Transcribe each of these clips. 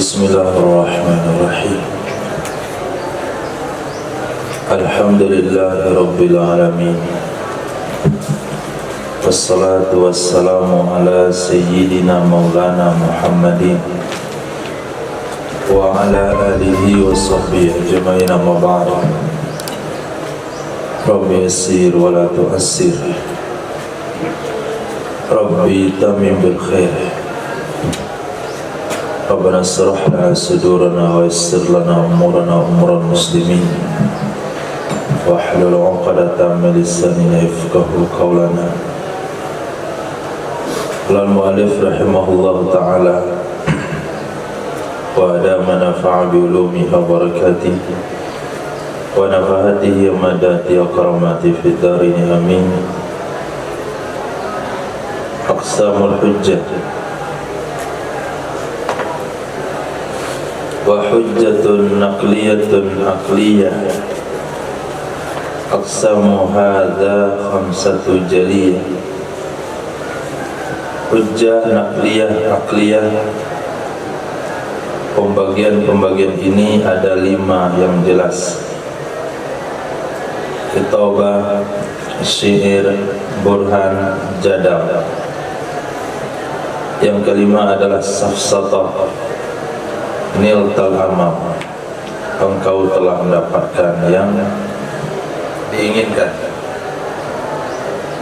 Bismillahirrahmanirrahim. Alhamdulillahi Rabbil Alamin. Wassalatu wassalamu ala Sayyidina Maulana Muhammadin wa ala alihi wa sahbihi ajma'in, amma ba'd. Rabbi yassir wa la tu'assir, Rabbi tamim bil khair. Rabbana syrah lana sudurana wa yassir lana umurana umural muslimin wa hlul 'uqdatam min lisanina yafqahu qawlana. Qala al-mu'allif rahimahullahu ta'ala wa adama nafa'a bi ulumihi wa barakatihi wa nafahatihi madati wa karamati fid darin amin. Aqsamul hujjah wa hujjatun naqliyatun aqliyah. Aqsamu hadha khamsatu jaliyah. Hujjah naqliyah aqliyah, pembagian-pembagian ini ada 5 yang jelas: kitabah, syair, burhan, jadal. Yang kelima adalah safsatah, niltal amal, engkau telah mendapatkan yang diinginkan.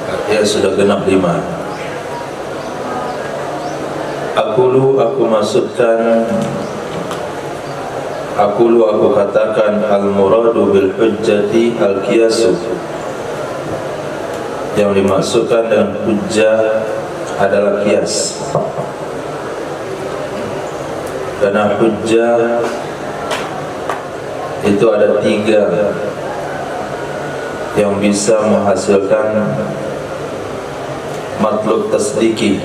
Artinya sudah genap 5. Aku maksudkan, aku katakan al-muradu bil hujjati al-qiyasu. Yang dimaksudkan dengan hujjah adalah qiyas. Karena hujjah itu ada 3 yang bisa menghasilkan matlub tasdiki: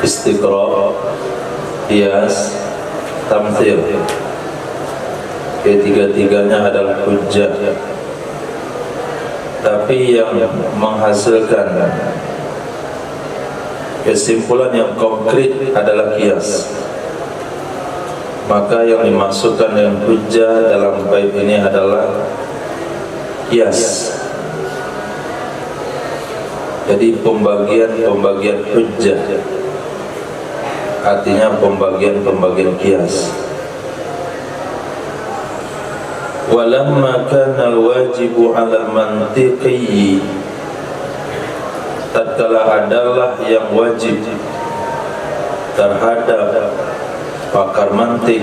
istiqra', qiyas, tamthil. Ketiga-tiganya adalah hujjah. Tapi yang menghasilkan kesimpulan yang konkret adalah qiyas. Maka yang dimaksudkan dengan hujjah dalam bait ini adalah qiyas. Jadi pembagian hujjah artinya pembagian qiyas. Walamma kana al-wajibu 'ala al-mantiqi, tatkala adalah yang wajib terhadap pakar mantik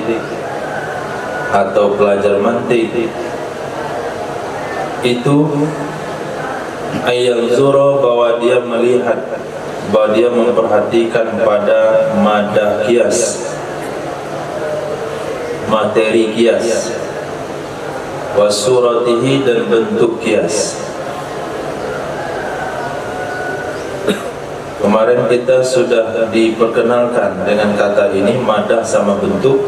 atau pelajar mantik itu ayal zura, bahwa dia melihat, bahwa dia memperhatikan pada madah qiyas, materi qiyas, wasuratihi, dan bentuk qiyas. Kemarin kita sudah diperkenalkan dengan kata ini, madah sama bentuk,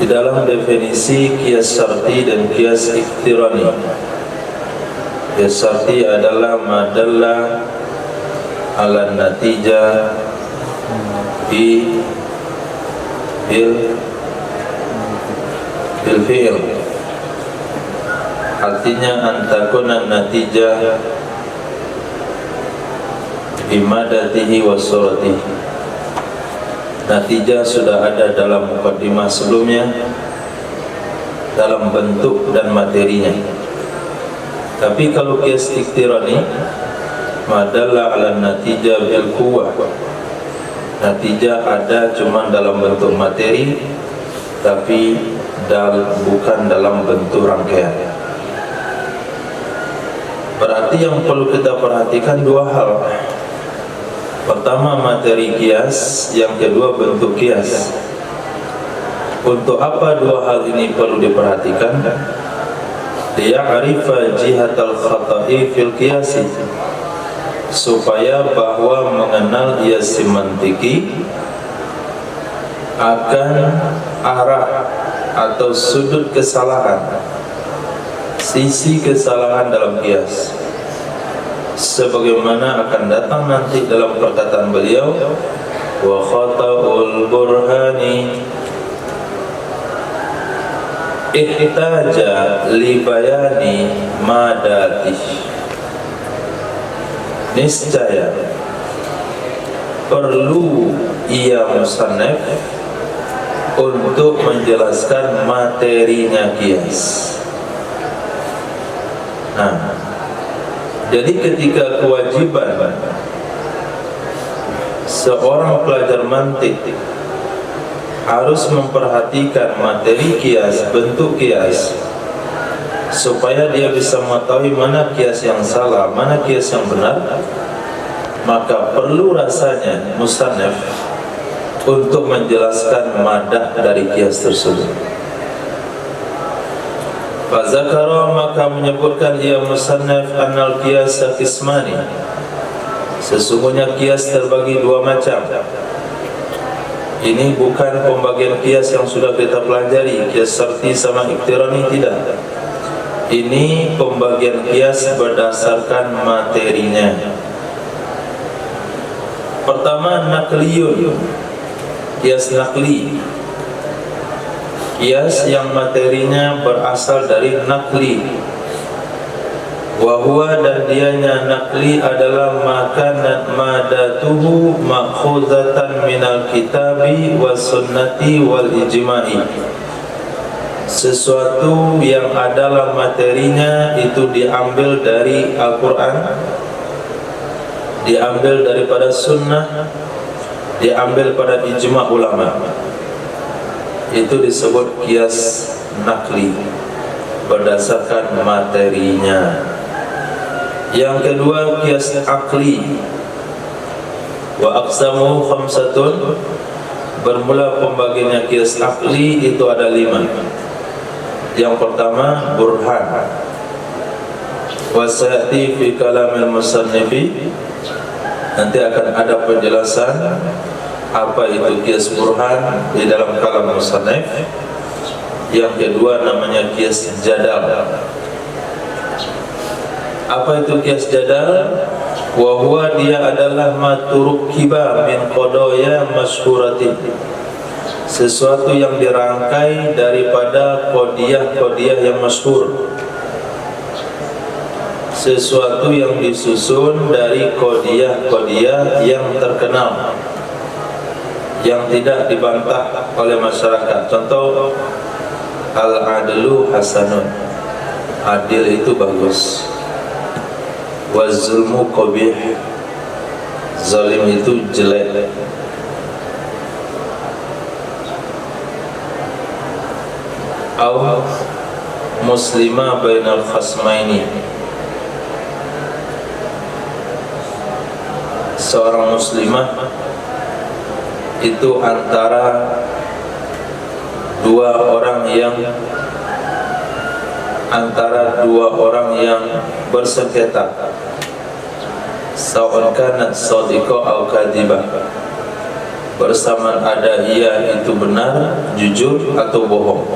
di dalam definisi qiyas syarti dan qiyas iqtirani. Qiyas syarti adalah madalla ala natijah bil fi'il, artinya antakuna natijah bimadatihi wa suratihi. Natijah sudah ada dalam mukaddimah sebelumnya, dalam bentuk dan materinya. Tapi kalau qiyas iqtirani, madalla ala natijah bil quwwah, natijah ada cuma dalam bentuk materi, tapi bukan dalam bentuk rangkaian. Berarti yang perlu kita perhatikan 2 hal. Pertama materi qiyas, yang kedua bentuk qiyas. Untuk apa 2 hal ini perlu diperhatikan? Liya'rifa jihatal khata'i fil qiyasi, supaya bahwa mengenal qiyas mantiki akan arah atau sudut kesalahan, sisi kesalahan dalam qiyas. sebagaimana akan datang nanti dalam perkataan beliau, wa khata'ul burhani ihtaja li bayani madati. Niscaya perlu ia musannaf untuk menjelaskan materinya qiyas. Nah, jadi ketika kewajiban seorang pelajar mantik harus memperhatikan materi qiyas, bentuk qiyas, supaya dia bisa mengetahui mana qiyas yang salah, mana qiyas yang benar, maka perlu rasanya musannaf untuk menjelaskan madah dari qiyas tersebut. Fazakara, maka menyebutkan ia musannaf annal qiyas qismani, sesungguhnya qiyas terbagi dua macam. Ini bukan pembagian qiyas yang sudah kita pelajari, qiyas syarti sama iktirani, tidak. Ini pembagian qiyas berdasarkan materinya. Pertama, nakliyun, qiyas nakli, qiyas yang materinya berasal dari nakli. Wahuwa, dan dianya nakli adalah makanat madatuhu makhuzatan minal kitabi wa sunnati wal ijma'i, sesuatu yang adalah materinya itu diambil dari Al-Quran, diambil daripada sunnah, diambil pada ijma' ulama. Itu disebut qiyas nakli, berdasarkan materinya. Yang kedua, qiyas akli. Wa aqsamu khamsatun, bermula pembagiannya qiyas akli itu ada 5. Yang pertama, burhan. Wa sayati fi kalamil musannifi, nanti akan ada penjelasan apa itu qiyas burhan di dalam kalam musannif. Yang kedua namanya qiyas jadal. Apa itu qiyas jadal? Wa huwa, dia adalah maturukiba min qadaya masyhuratin, sesuatu yang dirangkai daripada qadiyah yang masyhur, sesuatu yang disusun dari qadiyah yang terkenal, yang tidak dibantah oleh masyarakat. Contoh, al-adlu hasanun, adil itu bagus. Waz-zulmu qabih, zalim itu jelek. Aw muslimah bainal khasmaini, seorang muslimah itu antara dua orang yang bersengketa, sawa'un kanat shadiqah aw kadhibah, bersamaan ada ia itu benar, jujur atau bohong.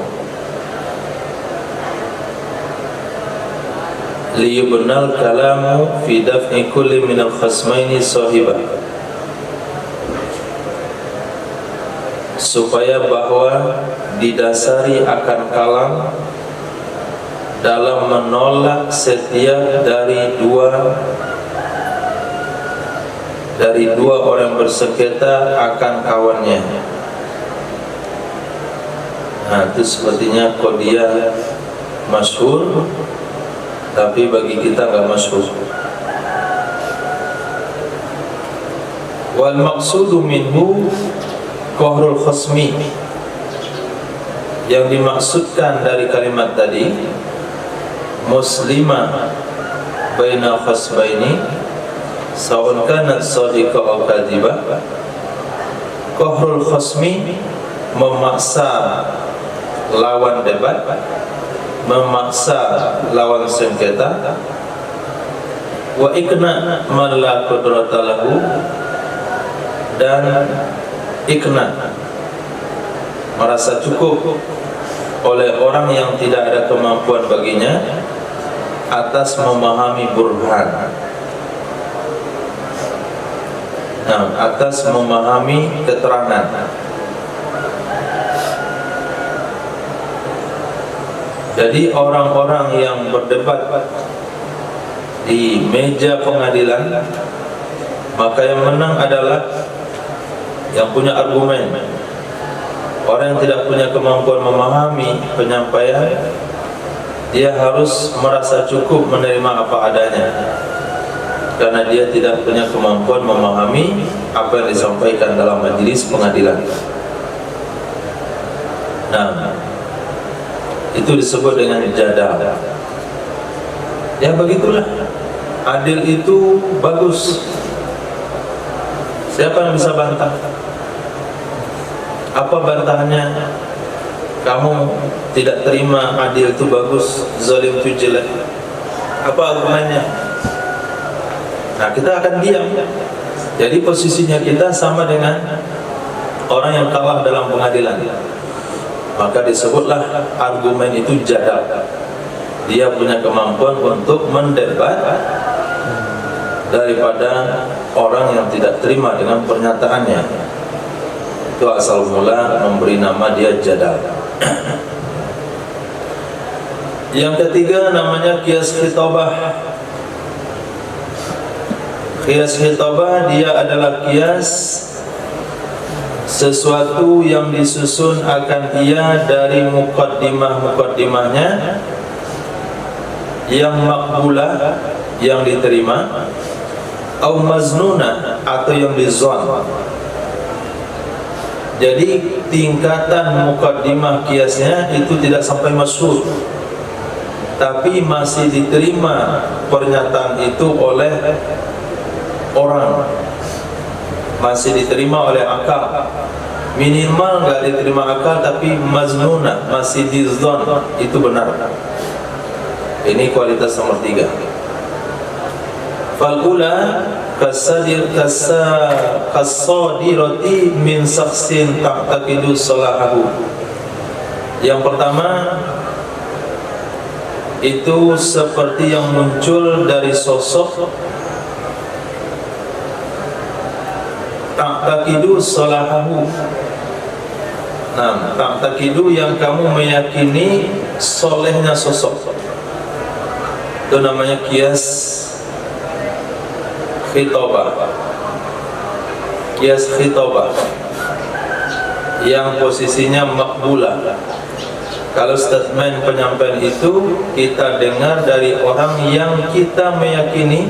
Liyubnal kalamu fi daf'i kulli minal khasmaini sahibah, supaya bahwa didasari akan kalam dalam menolak setiap dari dua orang bersengketa akan kawannya. Nah, itu sepertinya qadiyah masyhur, tapi bagi kita enggak masyhur. Wal maqsudu minhu qahrul khasmi, yang dimaksudkan dari kalimat tadi muslimah baina khasbaini sawa'un kanat shadiqah aw kadhibah. Qahrul khasmi, memaksa lawan debat, memaksa lawan sengketa. Wa ikna man la qudrata lahu, dan ikna, merasa cukup oleh orang yang tidak ada kemampuan baginya atas memahami burhan. atas memahami keterangan. Jadi orang-orang yang berdebat di meja pengadilan, maka yang menang adalah yang punya argumen. Orang yang tidak punya kemampuan memahami penyampaian, dia harus merasa cukup menerima apa adanya, karena dia tidak punya kemampuan memahami apa yang disampaikan dalam majelis pengadilan. Nah, itu disebut dengan jadal. Ya begitulah, adil itu bagus. Siapa yang bisa bantah? Apa bantahannya? Kamu tidak terima adil itu bagus, zalim itu jelek. Apa argumennya? Nah, kita akan diam. Jadi posisinya kita sama dengan orang yang kalah dalam pengadilan. Maka disebutlah argumen itu jadal. Dia punya kemampuan untuk mendebat daripada orang yang tidak terima dengan pernyataannya. Itu asal mula memberi nama dia jadal. Yang ketiga namanya qiyas khitabah. Qiyas khitabah dia adalah qiyas sesuatu yang disusun akan ia dari muqaddimah-muqaddimahnya yang makbulah, yang diterima, atau maznunah, atau yang dizon. Jadi tingkatan muqaddimah qiyasnya itu tidak sampai masyhur, tapi masih diterima pernyataan itu oleh orang, masih diterima oleh akal. Minimal nggak diterima akal, tapi maznuna, masih dizon, itu benar. Ini kualitas nomor 3. Fal'ula kasadirati min saksin ta'taqidu salahahu. Yang pertama itu seperti yang muncul dari sosok ta'taqidu salahahu. Nah, ta'taqidu yang kamu meyakini solehnya sosok, itu namanya qiyas khitabah. Qiyas khitabah yang posisinya makbulah. Kalau statement penyampaian itu kita dengar dari orang yang kita meyakini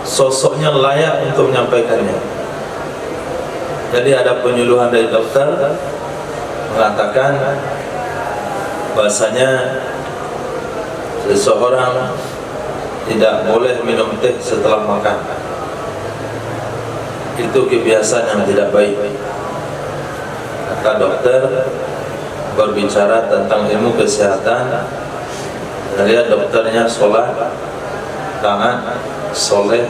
sosoknya layak untuk menyampaikannya. Jadi ada penyuluhan dari dokter mengatakan bahasanya seseorang tidak boleh minum teh setelah makan. Itu kebiasaan yang tidak baik. Kata dokter berbicara tentang ilmu kesehatan, lihat dokternya sholat, taat, soleh.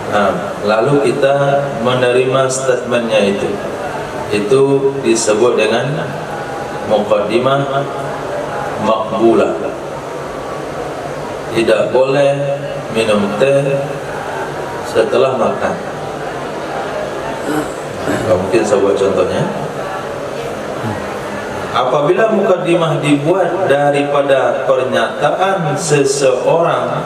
Nah, lalu kita menerima statementnya itu disebut dengan muqaddimah makbulah. Tidak boleh minum teh setelah makan. Mungkin saya buat contohnya. Apabila muqaddimah dibuat daripada pernyataan seseorang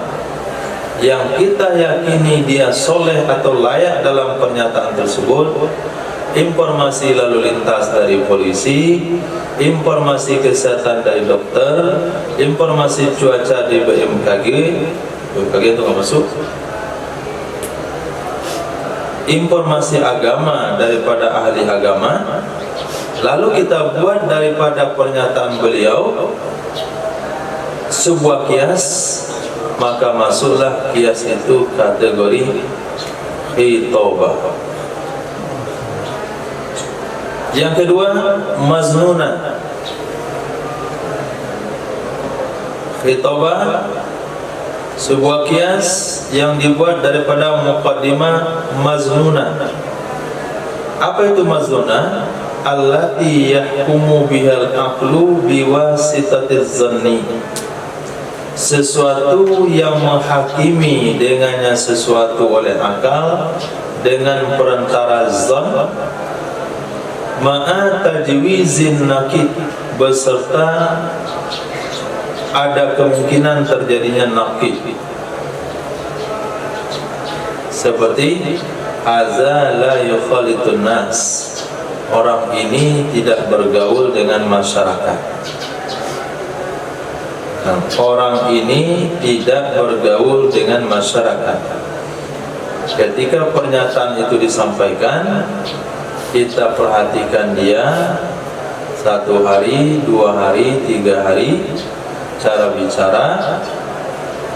yang kita yakini dia soleh atau layak dalam pernyataan tersebut, informasi lalu lintas dari polisi, informasi kesehatan dari dokter, informasi cuaca di BMKG itu nggak masuk, informasi agama daripada ahli agama, lalu kita buat daripada pernyataan beliau sebuah qiyas, maka masuklah qiyas itu kategori khitabah. Yang kedua, maznuna. Khitabah sebuah qiyas yang dibuat daripada muqaddimah maznuna. Apa itu maznuna? Allati yahkumu bihal aqlu biwasitatiz zanni. sesuatu yang menghakimi dengannya sesuatu oleh akal dengan perantara zon, ma'a tajwizin nakid, beserta ada kemungkinan terjadinya nakid, seperti hadza la yukhalitun nas, orang ini tidak bergaul dengan masyarakat. Orang ini tidak bergaul dengan masyarakat. Ketika pernyataan itu disampaikan, kita perhatikan dia 1 hari, 2 hari, 3 hari, cara bicara,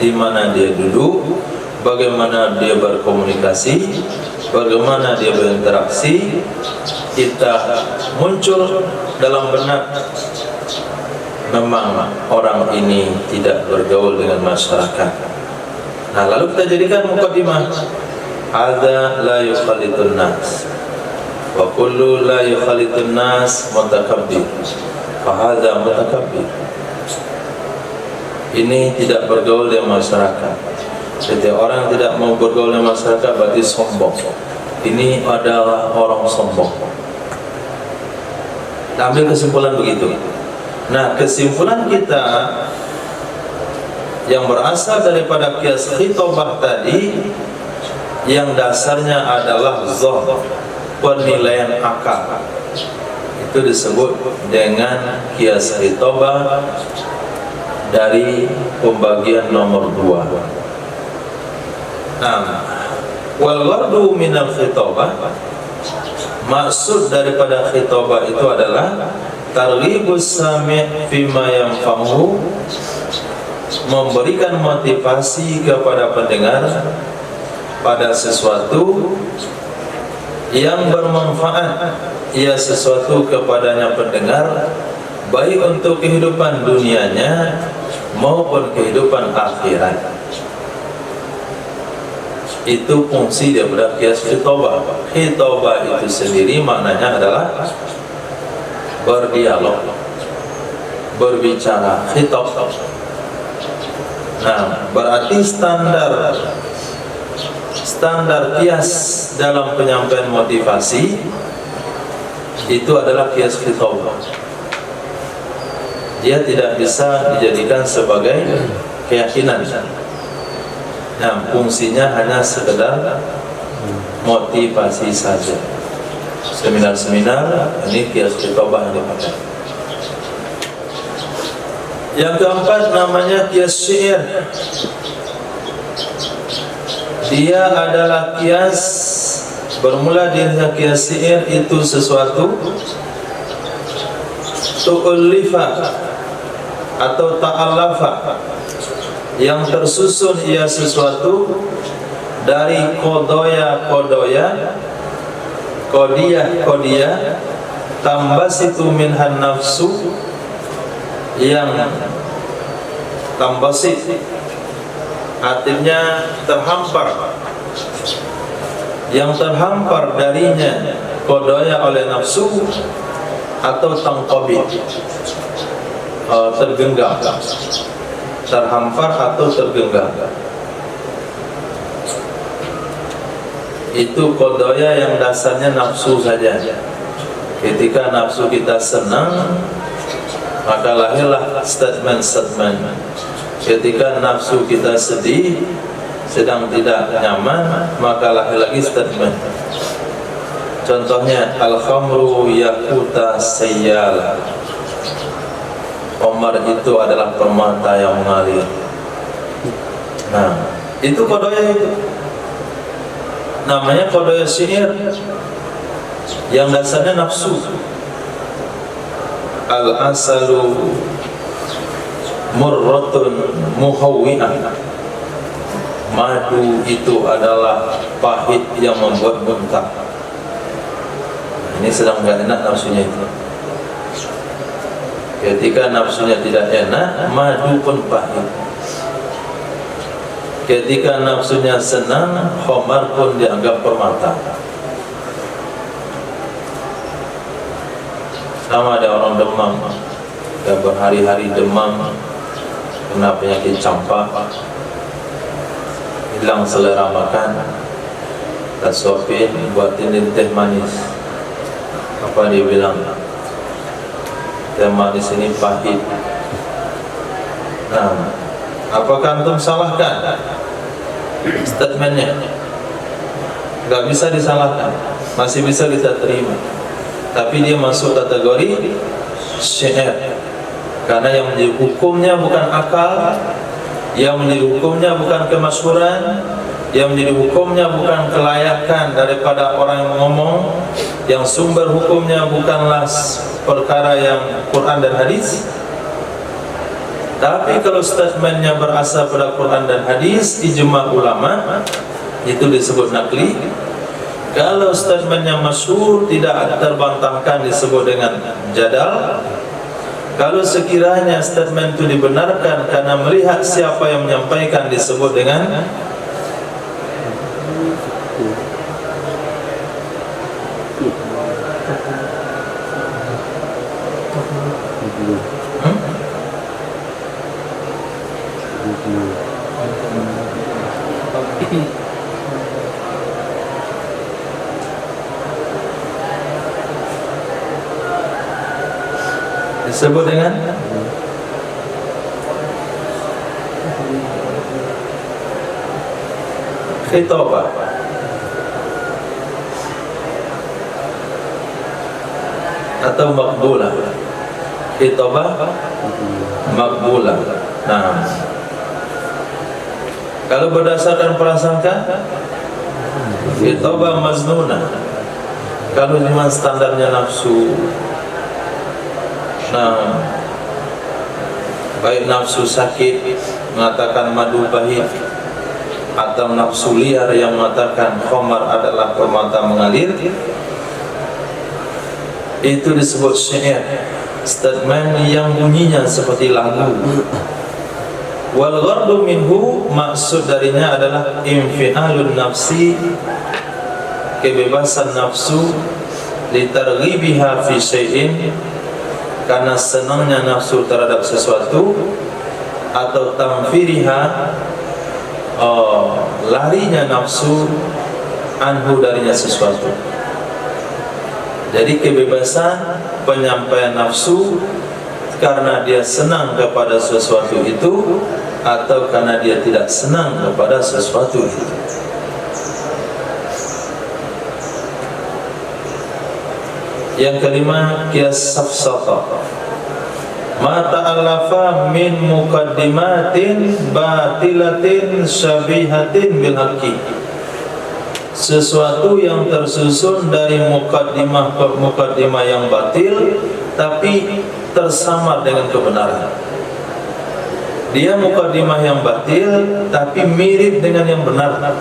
di mana dia duduk, bagaimana dia berkomunikasi, bagaimana dia berinteraksi, kita muncul dalam benak, memang orang ini tidak bergaul dengan masyarakat. Nah, lalu kita jadikan mukadimah, hadza la yukhalitun nas, wa kullu la yukhalitun nas mutakabbir, fa hadza mutakabbir. Ini tidak bergaul dengan masyarakat. Setiap orang yang tidak mau bergaul dengan masyarakat berarti sombong. Ini adalah orang sombong. Kita ambil kesimpulan begitu. Nah, kesimpulan kita yang berasal daripada qiyas khitabah tadi, yang dasarnya adalah zon, penilaian akal, itu disebut dengan qiyas khitabah dari pembagian nomor 2. Nah, wal ghardu minal khitabah, maksud daripada khitabah itu adalah targhibus sami' fima yanfa'uhu, memberikan motivasi kepada pendengar pada sesuatu yang bermanfaat, ia sesuatu kepadanya pendengar, baik untuk kehidupan dunianya maupun kehidupan akhirat. Itu fungsi daripada qiyas khitabah. Khitabah itu sendiri maknanya adalah berdialog, berbicara, khitab. Nah, berarti standar qiyas dalam penyampaian motivasi itu adalah qiyas khitabah. Dia tidak bisa dijadikan sebagai keyakinan. Nah, fungsinya hanya sekedar motivasi saja. Seminar-seminar ini qiyas khitabah yang dipakai. Yang keempat namanya qiyas syair. Dia adalah qiyas, bermula dengan qiyas syair itu sesuatu tu'allifa atau ta'allafa, yang tersusun ia sesuatu dari kodiyah tambasitu minhan nafsu, yang tambasit artinya terhampar, yang terhampar darinya kodoya oleh nafsu, atau tangqabid, tergenggam, terhampar atau tergenggam. Itu kodoya yang dasarnya nafsu saja. Ketika nafsu kita senang, maka lahirlah statement-statement. Ketika nafsu kita sedih, sedang tidak nyaman, maka lahir lagi statement. Contohnya, al-khamru yaquta sayyala, khamar itu adalah permata yang mengalir. Nah, itu kodoya itu. Namanya kodoya syair, yang dasarnya nafsu. Al-asalu murratun muhawwi'ah, madu itu adalah pahit yang membuat muntah. Ini sedang gak enak nafsunya itu. Ketika nafsunya tidak enak, madu pun pahit. Ketika nafsunya senang, khamar pun dianggap permata. Sama ada orang demam, yang berhari-hari demam, kena penyakit campak, hilang selera makan, tak suapin, buatin teh manis. Apa dia bilang? Teh manis ini pahit. Nah, apakah antum salahkan statementnya? Gak bisa disalahkan, masih bisa kita terima. Tapi dia masuk kategori syair, karena yang menjadi hukumnya bukan akal, yang menjadi hukumnya bukan kemasyhuran, yang menjadi hukumnya bukan kelayakan daripada orang yang ngomong, yang sumber hukumnya bukanlah perkara yang Quran dan hadis. Tapi kalau statementnya berasal pada Quran dan hadis, ijma ulama, itu disebut nakli. Kalau statementnya masyhur, tidak terbantahkan, disebut dengan jadal. Kalau sekiranya statement itu dibenarkan karena melihat siapa yang menyampaikan, disebut dengan disebut dengan khitabah. Atau makbulah. Khitabah makbulah. Nah, kalau berdasarkan prasangka, khitabah maznunah. Kalau memang standarnya nafsu, nah, baik nafsu sakit mengatakan madu pahit, atau nafsu liar yang mengatakan khamar adalah permata mengalir, itu disebut syair, statement yang bunyinya seperti lagu. Wal ghardu minhu, maksud darinya adalah infi'alun nafsi, kebebasan nafsu, litarghibiha fi syai'in, karena senangnya nafsu terhadap sesuatu, atau tamfiriha, larinya nafsu anhu, darinya sesuatu. Jadi kebebasan penyampaian nafsu karena dia senang kepada sesuatu itu, atau karena dia tidak senang kepada sesuatu itu. Yang kelima, qiyas safsata. Ma ta'allafa min muqaddimatin batilatin syabihatin bil haqqi. Sesuatu yang tersusun dari muqaddimah yang batil tapi tersamar dengan kebenaran. Dia muqaddimah yang batil tapi mirip dengan yang benar.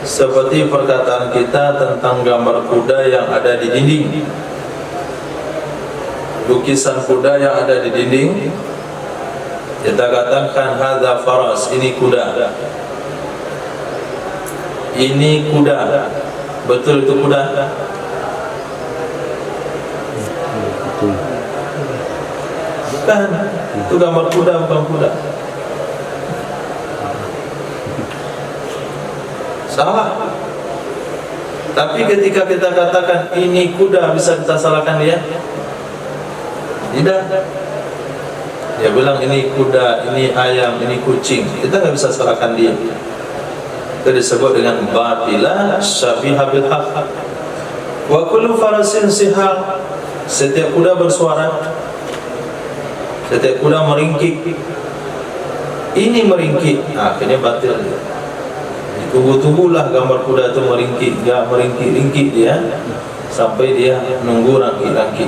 Seperti perkataan kita tentang gambar kuda yang ada di dinding, lukisan kuda yang ada di dinding, kita katakan hadza faras, ini kuda. Ini kuda. Betul itu kuda? Bukan. Itu gambar kuda, bukan kuda. Salah. Tapi ketika kita katakan ini kuda, bisa kita salahkan dia? Tidak. Dia bilang ini kuda, ini ayam, ini kucing, kita nggak bisa salahkan dia. Itu disebut dengan batilah syabiha bil haqq. Wa kullu farasin sihal, setiap kuda bersuara, setiap kuda meringkik. Ini meringkik, akhirnya batil. Tunggu-tunggulah gambar kuda itu meringkik, dia meringkik-ringkik dia sampai dia nunggu rangkik-rangkik.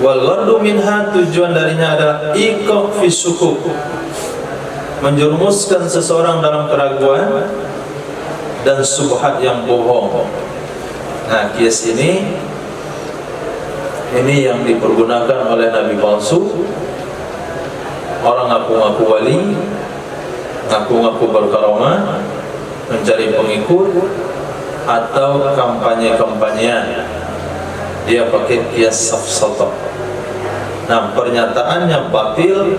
Wal ghardu minha, tujuan darinya adalah iqaf fi syukuk, menjerumuskan seseorang dalam keraguan dan subhat yang bohong. Nah, kias ini yang dipergunakan oleh nabi palsu. Orang ngaku-ngaku wali, ngaku-ngaku berkaramah, mencari pengikut, atau kampanye-kampanyean. dia pakai kias safsatah. Nah, pernyataannya batil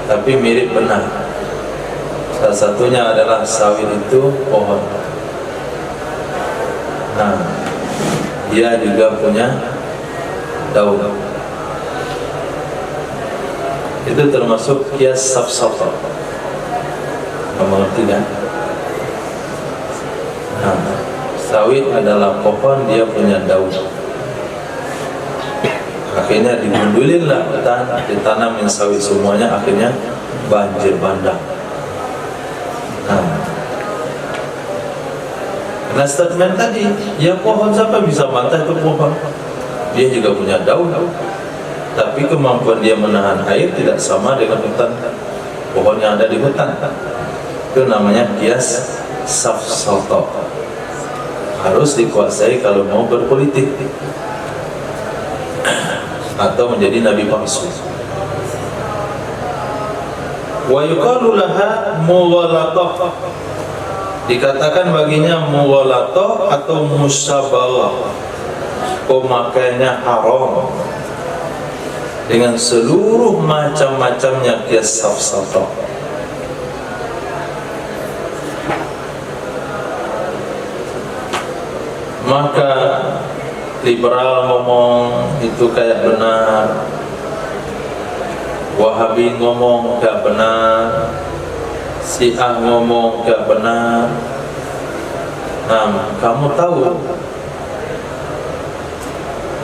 tapi mirip benar. Salah satunya adalah sawit itu pohon. Nah, dia juga punya daun. Itu termasuk kias safsatah. Mengerti kan? Nah, sawit adalah pohon, dia punya daun. Akhirnya digundulin lah hutan, ditanamin sawit semuanya, akhirnya banjir bandang. Nah, statement tadi, ya pohon, siapa bisa bantah itu pohon? Dia juga punya daun, tapi kemampuan dia menahan air tidak sama dengan hutan, pohon yang ada di hutan. Itu namanya kias safsatah. Harus dikuasai kalau mau berpolitik atau menjadi nabi palsu. Wa yuqalu laha mughalatah, dikatakan baginya mughalatah atau musyabalah, pemakaiannya haram dengan seluruh macam-macamnya kias safsatah. Maka liberal ngomong itu kayak benar, Wahabi ngomong gak benar, Syiah ngomong gak benar. Nah, kamu tahu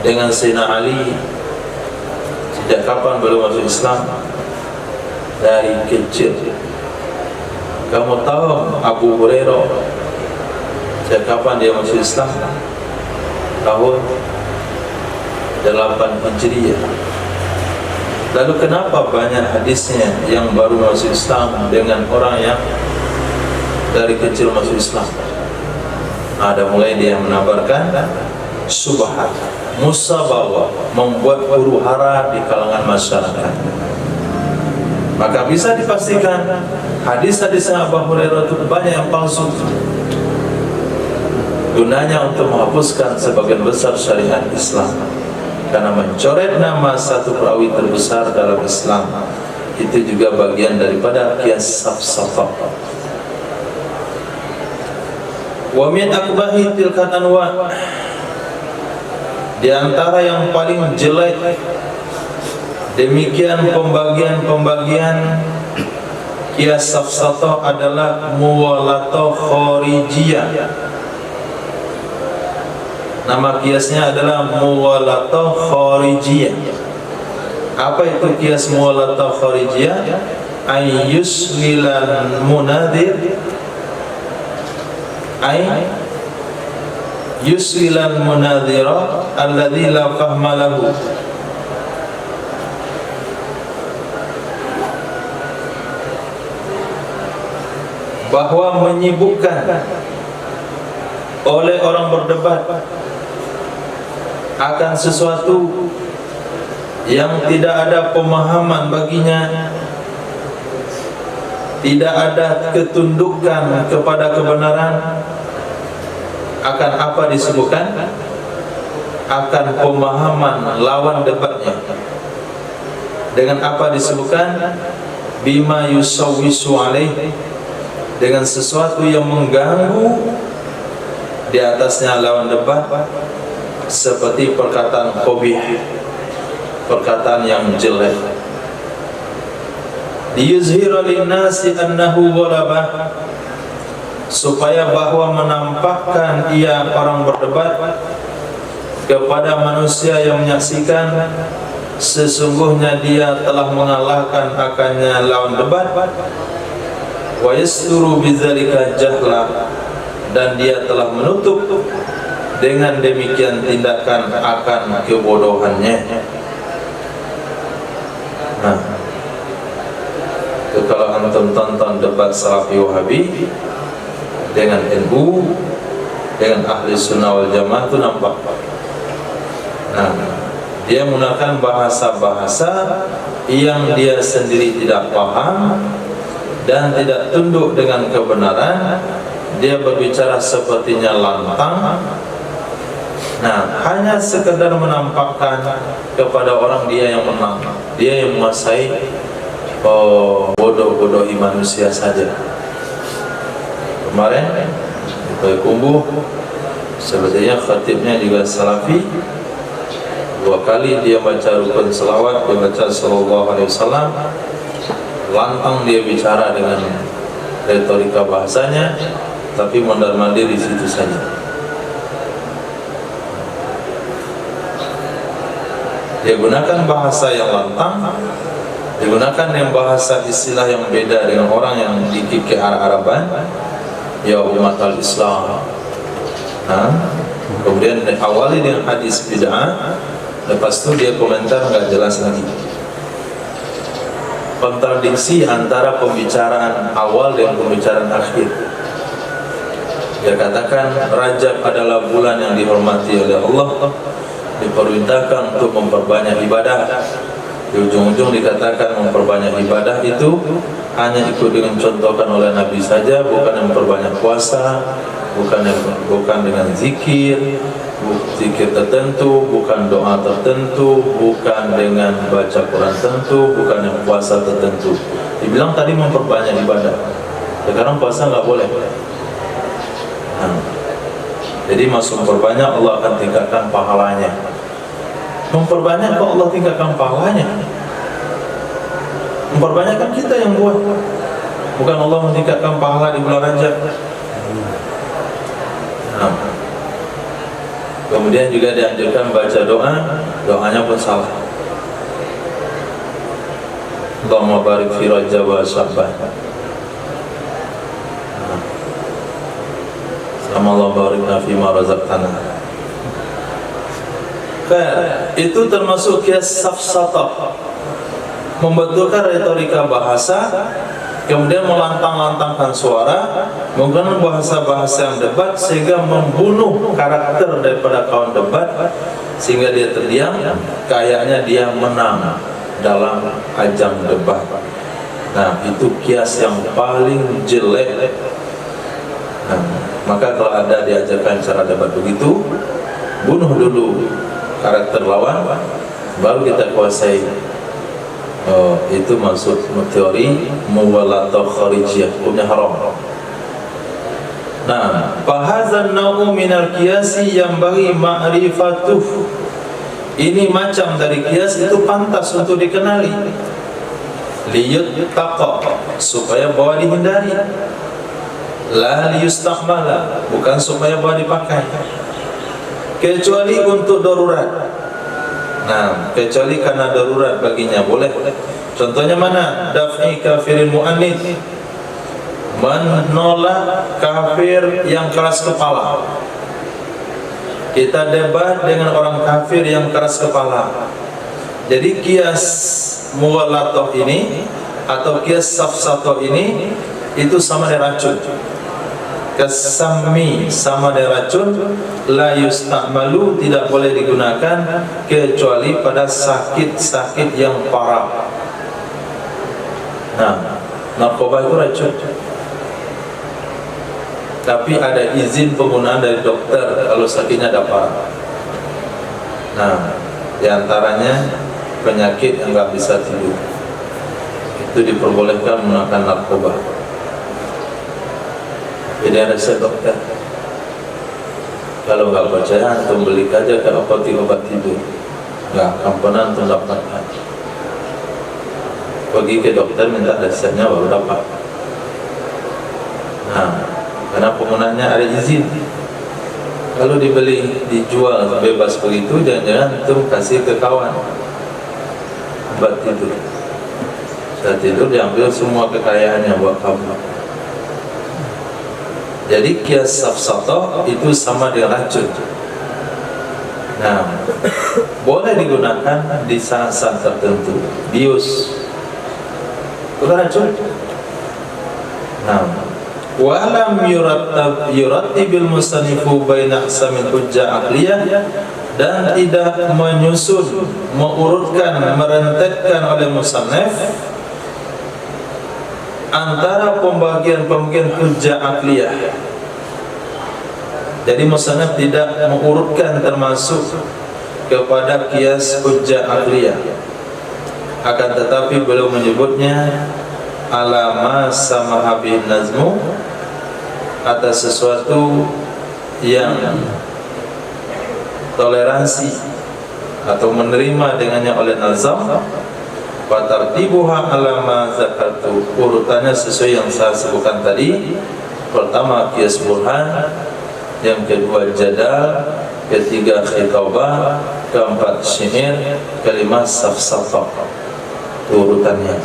dengan Sayyidina Ali sejak kapan beliau masuk Islam? Dari kecil. Kamu tahu Abu Hurairah sejak kapan dia masuk Islam? Tahun 8 Hijriah. Lalu kenapa banyak hadisnya yang baru masuk Islam dengan orang yang dari kecil masuk Islam? Ada mulai dia menabarkan subhat, musabawah, membuat huru-hara di kalangan masyarakat. Maka bisa dipastikan hadis-hadis Abu Hurairah itu banyak yang palsu. Gunanya untuk menghapuskan sebagian besar syariat Islam, karena mencoret nama satu perawi terbesar dalam Islam itu juga bagian daripada kias safsatah. Wa min akbahi tilka anwa, di antara yang paling jelek demikian pembagian kias safsatah adalah muwalatah kharijiyah. Nama kiasnya adalah muwalatah kharijiyah. Apa itu kias muwalatah kharijiyah? Ay yuswilan munadhir, ay yuswilan munadhira alladhi la fahma lahu, bahwa menyibukkan oleh orang berdebat akan sesuatu yang tidak ada pemahaman baginya, tidak ada ketundukan kepada kebenaran. Akan apa disebutkan? Akan pemahaman lawan debatnya. Dengan apa disebutkan? Bima yusawwisu alaih, dengan sesuatu yang mengganggu di atasnya lawan debat, seperti perkataan qabih, perkataan yang jelek. Liyuzhira linnasi annahu ghalabah, supaya bahwa menampakkan ia orang berdebat kepada manusia yang menyaksikan sesungguhnya dia telah mengalahkan akannya lawan debat. Wa yasturu bidzalika jahla, dan dia telah menutup dengan demikian tindakan akan kebodohannya. Nah, kalau antum tonton debat Salafi Wahabi dengan NU, dengan Ahli Sunnah wal Jamaah, itu nampak. Nah, dia menggunakan bahasa-bahasa yang dia sendiri tidak paham dan tidak tunduk dengan kebenaran. Dia berbicara sepertinya lantang, Nah, hanya sekedar menampakkan kepada orang dia yang menang, dia yang menguasai, bodoh-bodohi manusia saja. Kemarin di Kumbu sebetulnya khatibnya juga salafi, 2 kali dia baca rukun selawat, dia baca sallallahu alaihi wasallam, lantang dia bicara dengan retorika bahasanya, tapi mondar-mandir di situ saja. Dia gunakan bahasa yang lantang, digunakan yang bahasa istilah yang beda dengan orang yang dikik ke Arab-Araban, ya umat al-Islam. Kemudian awali dengan hadis bid'ah, lepas itu dia komentar nggak jelas lagi. Kontradiksi antara pembicaraan awal dan pembicaraan akhir. Dia katakan Rajab adalah bulan yang dihormati oleh Allah, diperintahkan untuk memperbanyak ibadah. Di ujung-ujung dikatakan memperbanyak ibadah itu hanya ikut dengan contohkan oleh Nabi saja, bukan yang memperbanyak puasa, bukan dengan zikir tertentu, bukan doa tertentu, bukan dengan baca Quran tertentu, bukan yang puasa tertentu. Dibilang tadi memperbanyak ibadah, sekarang puasa nggak boleh. Jadi masuk memperbanyak, Allah akan tingkatkan pahalanya. Memperbanyak kok Allah tingkatkan pahalanya? Memperbanyak kan kita yang buat, bukan Allah meningkatkan pahala di bulan Rajab. Kemudian juga dianjurkan baca doa, doanya pun salah. Allahumma barik fi Rajab wa Sya'ban. Allah barikna fima razaqtana. Itu termasuk kias safsatah, membentukkan retorika bahasa, kemudian melantang-lantangkan suara, menggunakan bahasa-bahasa yang debat sehingga membunuh karakter daripada kawan debat, sehingga dia terdiam, kayaknya dia menang dalam ajang debat. Nah, itu kias yang paling jelek. Maka kalau ada diajarkan cara debat begitu, bunuh dulu karakter lawan, baru kita kuasai. Itu maksud teori muwalatah kharijiyah, hukumnya haram. Nah, fahadzan nau'u minal qiyasi yang bagi ma'rifatuh. Ini macam dari kias itu pantas untuk dikenali. Liyuttaqa, supaya bahwa dihindari. La liyustakmala, bukan supaya bahwa dipakai, kecuali untuk darurat. Nah, kecuali karena darurat baginya boleh. Contohnya mana? Daf'i kafirin mu'annid, menolak kafir yang keras kepala. Kita debat dengan orang kafir yang keras kepala. Jadi kias muwalatoh ini atau kias safsatoh ini itu sama dengan racun. Kesami sama dengan racun, la yusta'malu, tidak boleh digunakan kecuali pada sakit-sakit yang parah. Nah, narkoba itu racun, tapi ada izin penggunaan dari dokter kalau sakitnya ada parah. Nah, diantaranya penyakit yang nggak bisa tidur, itu diperbolehkan menggunakan narkoba. Jadi ada dokter, kalau nggak percaya antum beli aja ke apotek obat tidur, nggak akan pernah antum dapatkan. Pergi ke dokter minta resepnya baru dapat. Nah, karena penggunaannya ada izin. Kalau dibeli, dijual bebas begitu, jangan-jangan antum kasih ke kawan obat tidur. Saat tidur diambil semua kekayaannya buat kamu. Jadi kias safsatoh itu sama dengan racun. Nah, boleh digunakan di saat-saat tertentu. Bius, bukan racun. Nah, walam yurattibil musannifu baina aqsamil hujjah aqliyah, dan tidak menyusun, mengurutkan, merentetkan oleh musannif antara pembagian hujjah akliyah. Jadi musannaf tidak mengurutkan termasuk kepada qiyas hujjah aqliyah, akan tetapi beliau menyebutnya alama samaha bin nazmu, atas sesuatu yang toleransi atau menerima dengannya oleh nazam. Wa tartibuha alama zakartu, urutannya sesuai yang saya sebutkan tadi. Pertama qiyas burhan, yang kedua jadal, ketiga khitabah, keempat syair, kelima safsafah. Urutannya.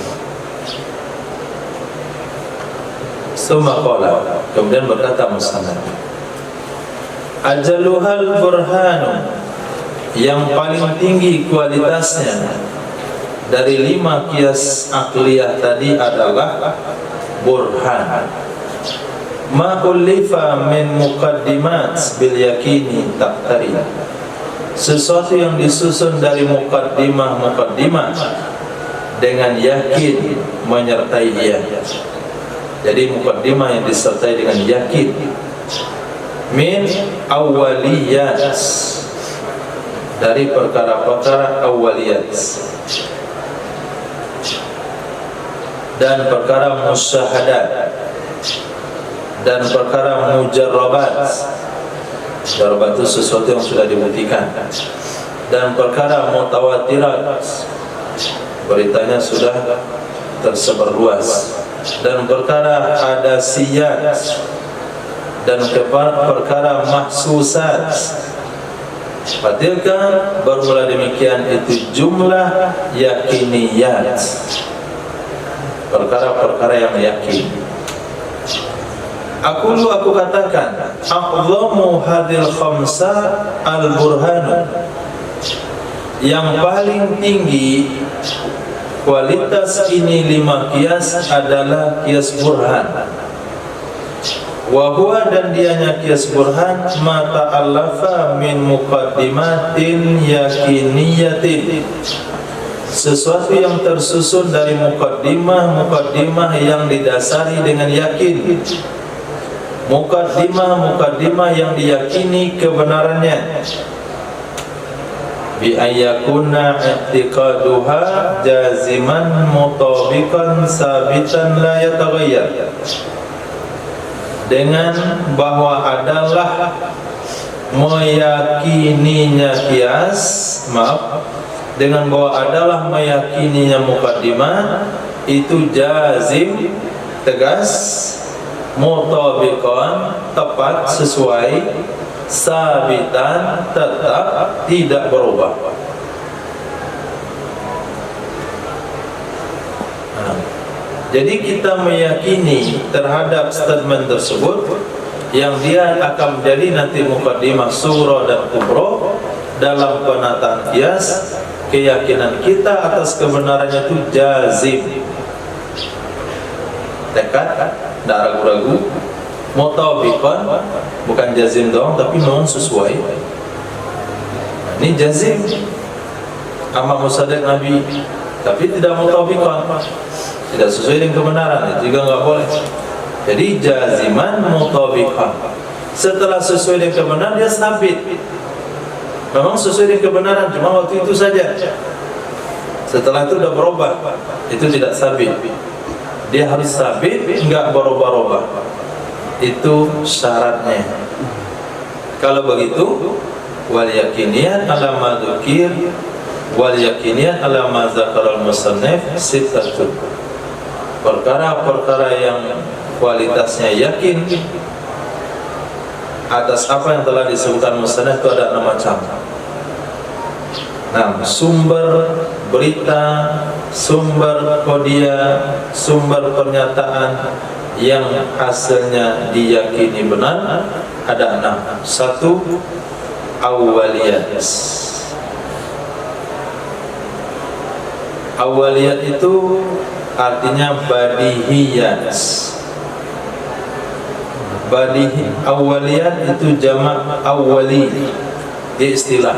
Summa qala, kemudian berkata musannaf, ajaluhal burhanu, yang paling tinggi kualitasnya dari 5 qiyas aqliyah tadi adalah burhan. Ma ullifa min muqaddimat bil yakini taqtari, sesuatu yang disusun dari muqaddimah dengan yakin menyertai ia. Jadi muqaddimah yang disertai dengan yakin. Min awwaliyat, dari perkara-perkara awwaliyat, dan perkara musyahadat, dan perkara mujarrabat. Mujarrabat itu sesuatu yang sudah dibuktikan. Dan perkara mutawatirat, beritanya sudah tersebar luas. Dan perkara hadasiyat, dan perkara mahsusat. Fatilkan, bermula demikian itu jumlah yakiniyat, perkara-perkara yang yakin. Aku katakan, a'dhamu hadhil khamsa al-burhanu, yang paling tinggi kualitas ini 5 qiyas adalah qiyas burhan. Wa huwa, dan dianya qiyas burhan, ma ta'allafa min muqaddimatin yakiniyatin, sesuatu yang tersusun dari muqaddimah yang didasari dengan yakin, muqaddimah yang diyakini kebenarannya. Bi ayyakuna i'tiqaduha jaziman mutabiqan sabitan la yataghayyar, dengan bahwa adalah meyakininya qiyas, dengan bahwa adalah meyakininya muqaddimah itu jazim, tegas, mutabiqan, tepat, sesuai, sabitan, tetap, tidak berubah. Jadi kita meyakini terhadap statement tersebut, yang dia akan menjadi nanti muqaddimah surah dan kubro dalam penataan qiyas. Keyakinan kita atas kebenarannya itu jazim, tekad, tidak ragu-ragu. Mutabiqan, bukan jazim doang, tapi non sesuai. Ini jazim sama musaddiq Nabi, tapi tidak mutabiqan, tidak sesuai dengan kebenaran, itu juga nggak boleh. Jadi jaziman mutabiqan, setelah sesuai dengan kebenaran dia sabit. Memang sesuai dengan kebenaran, cuma waktu itu saja. Setelah itu sudah berubah, itu tidak sabit. Dia harus sabit, enggak berubah-ubah. Itu syaratnya. Kalau begitu, wal yakiniyat ala ma dzukir wal yakiniyat ala ma dzakaral musannif sittatu. Perkara-perkara yang kualitasnya yakin atas apa yang telah disebutkan musannif itu ada 6 macam. Nah, sumber berita, sumber qadia, sumber pernyataan yang hasilnya diyakini benar ada 6. 1. Awwaliyat. Awwaliyat itu artinya badihiyat. Awwaliyat itu jamak awwali, di istilah,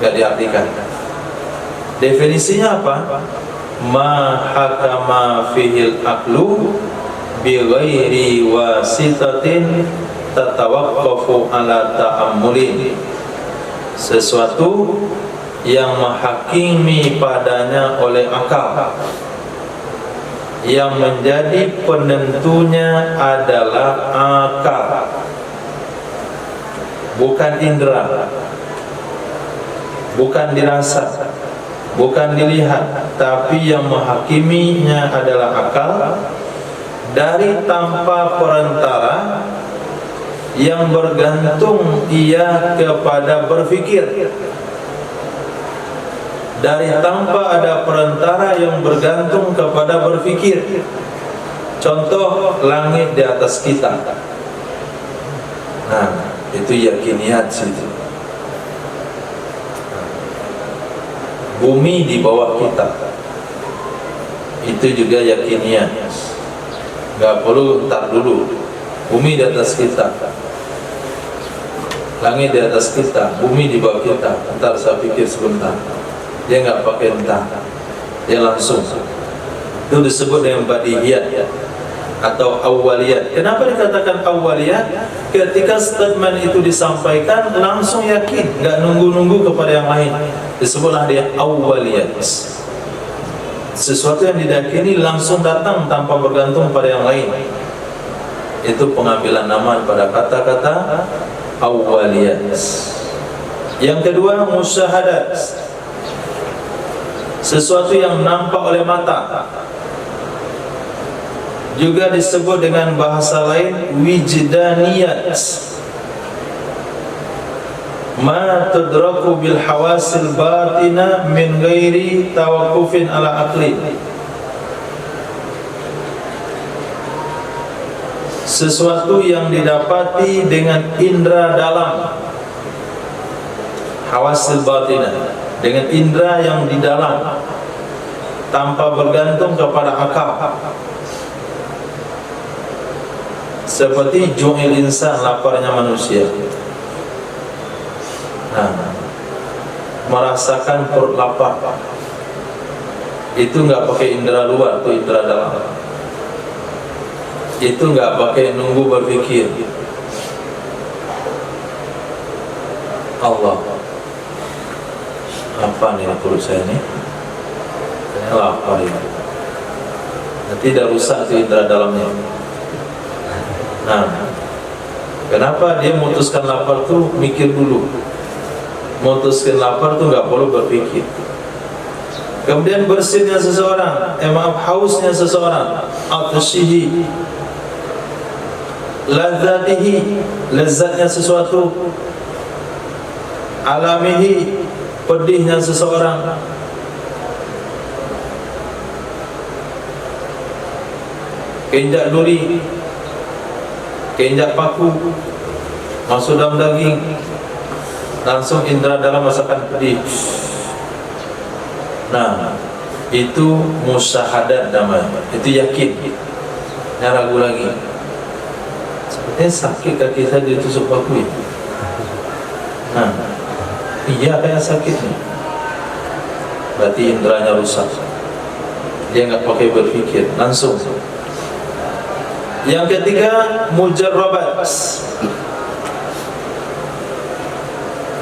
enggak diartikan. Definisinya apa? Ma hakama fihil aqlu bi ghairi wasitatin tatawaqqafu ala ta'ammulin, sesuatu yang menghakimi padanya oleh akal, yang menjadi penentunya adalah akal, bukan indera, bukan dirasa, bukan dilihat, tapi yang menghakiminya adalah akal, dari tanpa perantara, yang bergantung ia kepada berfikir, dari tanpa ada perantara yang bergantung kepada berfikir. Contoh, langit di atas kita. Nah, itu yakiniyat situ. Bumi di bawah kita, itu juga yakiniyat. Gak perlu ntar dulu. Bumi di atas kita, langit di atas kita, bumi di bawah kita. Ntar saya pikir sebentar. Dia nggak pakai entah, dia langsung. Itu disebut dengan badihiyat atau awaliyat. Kenapa dikatakan awaliyat? Ketika statement itu disampaikan langsung yakin, nggak nunggu-nunggu kepada yang lain. Disebutlah dia awaliyat. Sesuatu yang diyakini langsung datang tanpa bergantung pada yang lain. Itu pengambilan nama pada kata-kata awaliyat. Yang kedua, musyahadat, sesuatu yang nampak oleh mata, juga disebut dengan bahasa lain wijdaniyat. Ma tudraku bil hawasil batina min ghairi tawaqqufin ala aqli, sesuatu yang didapati dengan indera dalam, hawasil batina, dengan indera yang di dalam, tanpa bergantung kepada akal. Seperti ju'il insan, laparnya manusia. Nah, merasakan perut lapar, itu nggak pakai indera luar, itu indera dalam. Itu nggak pakai nunggu berpikir. Allah, apa nih perut saya ini? Saya lapar ini. Nanti tidak rusak itu indera dalamnya. Nah, kenapa dia memutuskan lapar tuh mikir dulu. Memutuskan lapar tuh nggak perlu berpikir. Kemudian bersinnya seseorang, hausnya seseorang, atashihi, ladzatihi, lezatnya sesuatu, alamihi, pedihnya seseorang. Keinjak duri, keinjak paku, masuk dalam daging, langsung indera dalam merasakan pedih. Nah, itu musyahadat namanya. Itu yakin, tidak ragu lagi. Sepertinya sakit kaki saya ditusuk paku ya. Nah, iya kayak sakit nih. Berarti inderanya rusak. Dia nggak pakai berpikir, langsung. Yang ketiga, mujarrabat,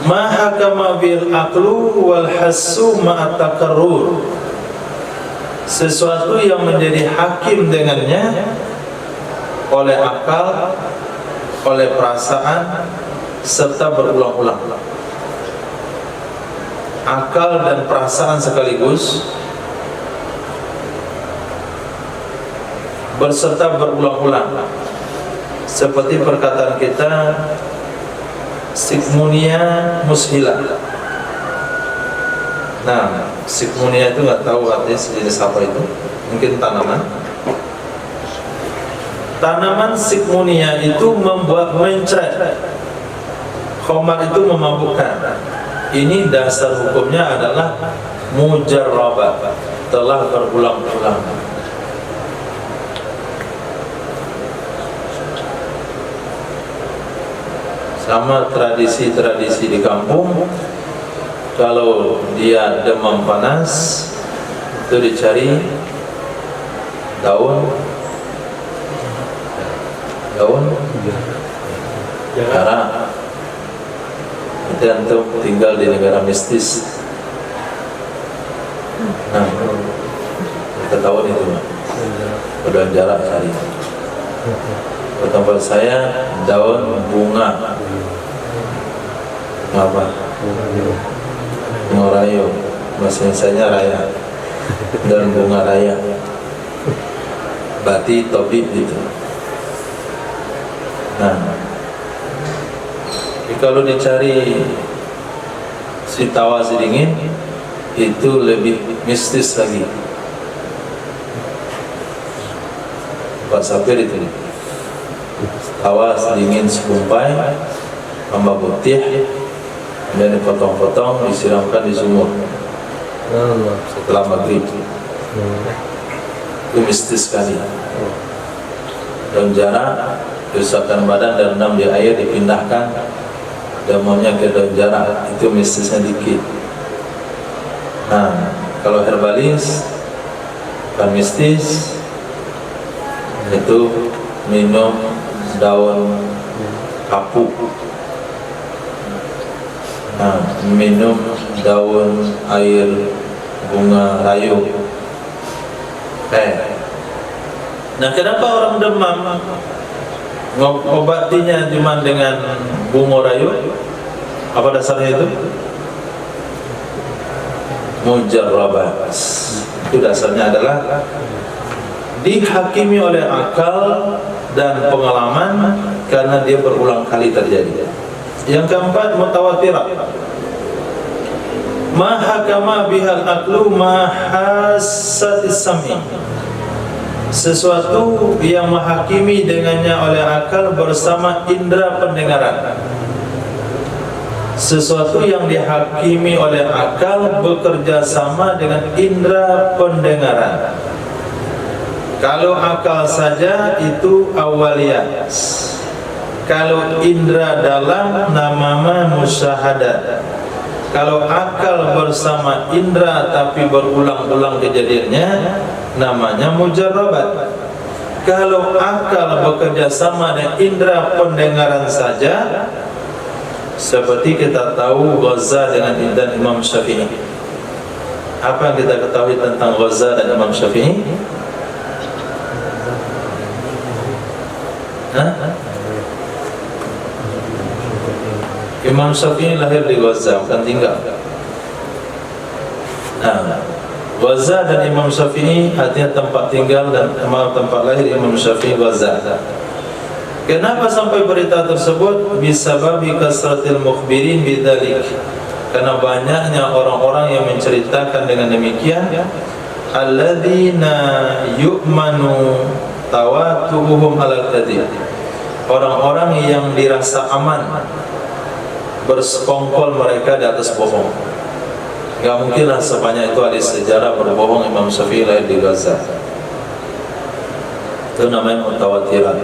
ma hakama bil aqlu wal hassu ma'at takarrur, sesuatu yang menjadi hakim dengannya oleh akal, oleh perasaan, serta berulang-ulang. Akal dan perasaan sekaligus, berserta berulang-ulang. Seperti perkataan kita, sikmunia mushilah. Nah, sikmunia itu nggak tahu artinya sejenis apa itu. Mungkin tanaman. Tanaman sikmunia itu membuat mencret. Khamar itu memabukkan. Ini dasar hukumnya adalah mujarrabah, telah berulang-ulang. Sama tradisi-tradisi di kampung, kalau dia demam panas, itu dicari daun Jarak. Itu antum tinggal di negara mistis. Nah, kita tahu itu Pak. Daun jarak cari. Ke tempat saya daun bunga. Apa? Bunga rayo. Bahasa Indonesia raya. Daun bunga raya. Bati tobib gitu. Nah, kalau dicari si tawa si dingin itu lebih mistis lagi. Pak Sapir itu tawa si dingin sekumpai tambah putih dan dipotong-potong disiramkan di sumur setelah maghrib. Itu mistis sekali. Daun jarak diusapkan badan dan rendam di air, dipindahkan demamnya ke daun jarak. Itu mistisnya dikit. Nah, kalau herbalis kan mistis itu minum daun kapuk. Nah, minum daun air bunga rayu. Nah, kenapa orang demam ngobatinya cuma dengan bunga rayu? Apa dasarnya itu? Mujarrabat. Itu dasarnya adalah dihakimi oleh akal dan pengalaman karena dia berulang kali terjadi. Yang keempat, mutawatirah. Ma hakama bihal aqlu ma hassatis sam'i. Sesuatu yang menghakimi dengannya oleh akal bersama indera pendengaran. Sesuatu yang dihakimi oleh akal bekerja sama dengan indera pendengaran. Kalau akal saja itu awaliyat. Kalau indera dalam namanya musyahadat. Kalau akal bersama indera tapi berulang-ulang kejadiannya namanya mujarrabat. Kalau akal bekerja sama dengan indera pendengaran saja, seperti kita tahu Ghaza dengan Imam Syafi'i. Apa yang kita ketahui tentang Ghaza dan Imam Syafi'i? Imam Syafi'i lahir di Ghaza, bukan tinggal. Nah, Ghaza dan Imam Syafi'i artinya tempat tinggal dan tempat lahir Imam Syafi'i Ghaza. Kenapa sampai berita tersebut? Bisababi kasratil mukhbirin bidzalik. Karena banyaknya orang-orang yang menceritakan dengan demikian, alladzina yu'manu tawatuhum alal kadzib. Orang-orang yang dirasa aman bersekongkol mereka di atas bohong. Gak mungkinlah sebanyak itu ahli sejarah berbohong Imam Syafi'i lahir di Gaza. Itu namanya mutawatirat.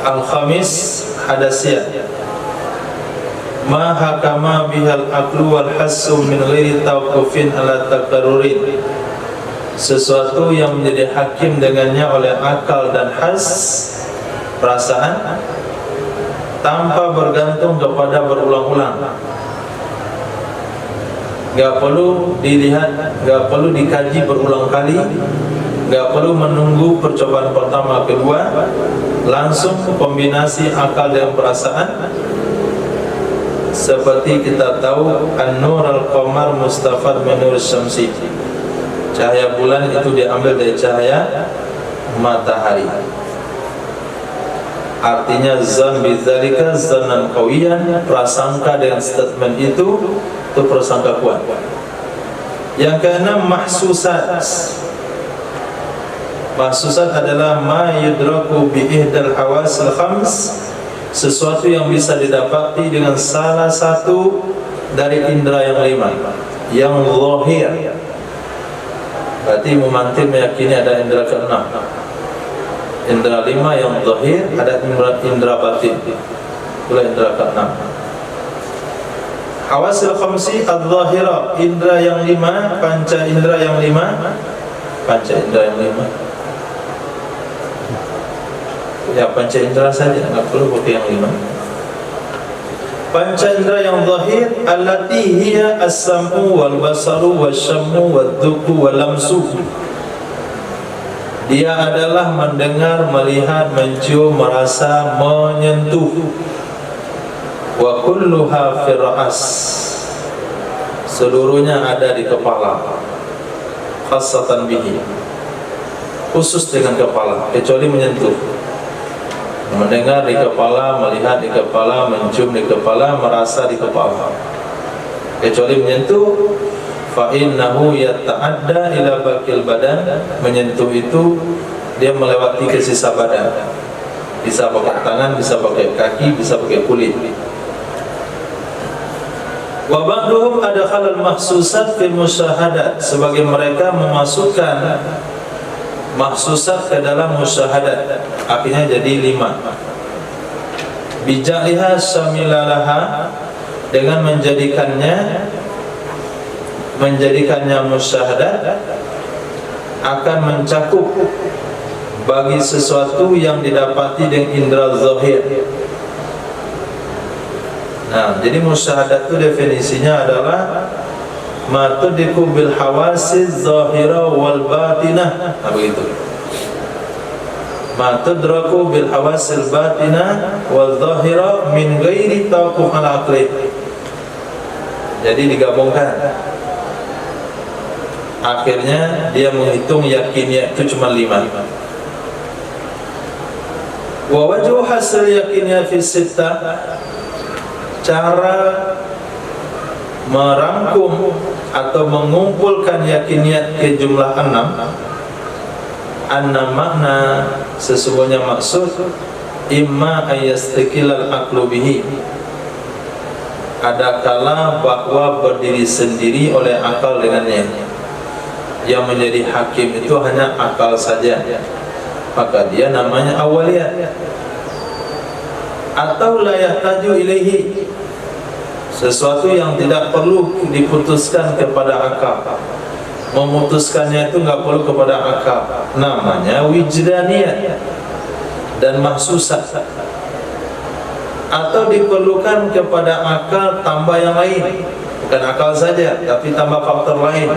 Al-Khamis hadasiyah. Ma hakama bihal aqlu wal hassu min ghairi tawqufin ala taqarrurin. Sesuatu yang menjadi hakim dengannya oleh akal dan has, perasaan, tanpa bergantung kepada berulang-ulang. Gak perlu dilihat, gak perlu dikaji berulang kali, gak perlu menunggu percobaan pertama kedua, langsung kombinasi akal dan perasaan. Seperti kita tahu an-nur al-qamar mustafad min nur syamsi. Cahaya bulan itu diambil dari cahaya matahari. Artinya zan bidzalika zanan qawiyan, prasangka dengan statement itu prasangka kuat. Yang keenam mahsusat. Mahsusat adalah ma yudraku bi ihdal hawasil khams, sesuatu yang bisa didapati dengan salah satu dari indera yang lima, yang zahir. Berarti mumantil meyakini ada indera keenam. Indera lima yang zahir, ada indera batin. Itulah indera keenam. Hawasil khamsi adz-dzahira, indera yang lima, panca indera yang lima, panca indera yang lima. Ya panca indera saja, nggak perlu pakai yang 5. Panca indera yang zahir allati hiya as-sam'u wal basaru wasyammu wadzuku wal lamsu. Dia adalah mendengar, melihat, mencium, merasa, menyentuh. Wa kulluha fi ra's. Seluruhnya ada di kepala. Khassatan bihi. Khusus dengan kepala, kecuali menyentuh. Mendengar di kepala, melihat di kepala, mencium di kepala, merasa di kepala. Kecuali menyentuh, fa innahu yata'adda ila baqil badan. Menyentuh itu dia melewati ke sisa badan. Bisa pakai tangan, bisa pakai kaki, bisa pakai kulit. Wa ba'duhum adkhalal mahsusat fil musyahadat. Sebagai mereka memasukkan mahsusat ke dalam musyahadat, akhirnya jadi 5. Bijaliha syamilalaha, dengan menjadikannya musyahadat akan mencakup bagi sesuatu yang didapati dengan indera zahir. Nah, jadi musyahadat itu definisinya adalah ma tudriku bil hawasiz zahira wal batinah. Nah, begitu. Ma tudraku bil hawasil batinah wal zahira min ghairi tawquf al aqli. Jadi digabungkan. Akhirnya dia menghitung yakinnya itu cuma 5. Wa wajhu hasil yakinnya fi sittah. Cara merangkum atau mengumpulkan yakiniyat ke jumlah 6. Anna makna, sesungguhnya maksud, imma ayastakilal aqlu bihi, ada kala bahwa berdiri sendiri oleh akal dengannya. Yang menjadi hakim itu hanya akal saja, maka dia namanya awaliyat. Atau la yahtaju ilaihi, sesuatu yang tidak perlu diputuskan kepada akal. Memutuskannya itu nggak perlu kepada akal, namanya wijdaniyah dan mahsusat. Atau diperlukan kepada akal tambah yang lain, bukan akal saja tapi tambah faktor lain,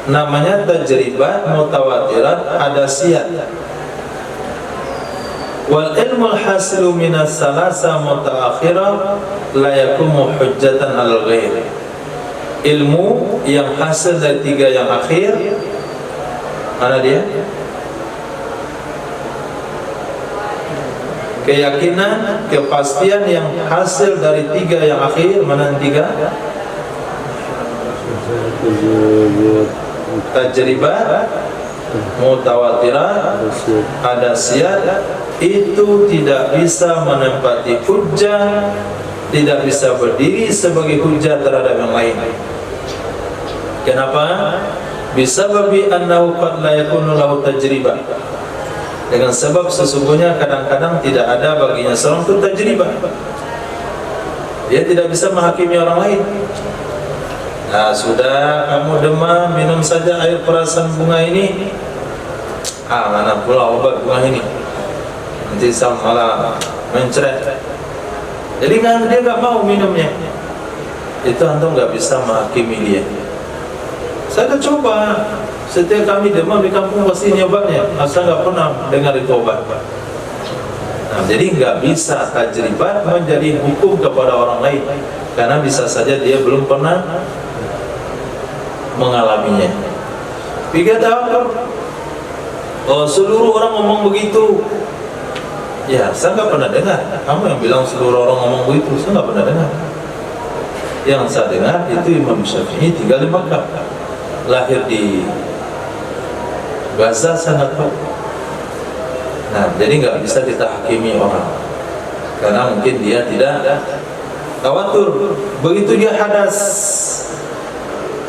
namanya tajribah mutawatirat hadasiyah. Wal ilmul hasilu minas salasa mutaakhirah la yakumu hujjatan al ghair. Ilmu yang hasil dari 3 yang akhir, mana dia? Keyakinan, kepastian yang hasil dari 3 yang akhir, mana yang 3? Tajribah mutawatirah hadasiyah, itu tidak bisa menempati hujjah, tidak bisa berdiri sebagai hujjah terhadap yang lain. Kenapa? Bisababi annahu qad la yakunu lahu tajribah. Dengan sebab sesungguhnya kadang-kadang tidak ada baginya seorang itu tajribah. Dia tidak bisa menghakimi orang lain. Nah, sudah kamu demam, minum saja air perasan bunga ini. Mana pula obat bunga ini? Nanti sama malah mencret. Jadi dia nggak mau minumnya. Itu antum nggak bisa menghakimi dia. Saya dah coba, setiap kami demam di kampung pasti nyobatnya, asal nggak pernah dengar itu obat. Nah, jadi nggak bisa tajribat menjadi hukum kepada orang lain, karena bisa saja dia belum pernah mengalaminya. Tiga tahun, oh seluruh orang ngomong begitu. Ya, saya nggak pernah dengar. Kamu yang bilang seluruh orang ngomong begitu, saya nggak pernah dengar. Yang saya dengar itu Imam Syafi'i tinggal di Makkah, lahir di Gaza, sangat tahu. Nah, jadi nggak bisa kita hakimi orang, karena mungkin dia tidak tawatur. Begitu dia hadas.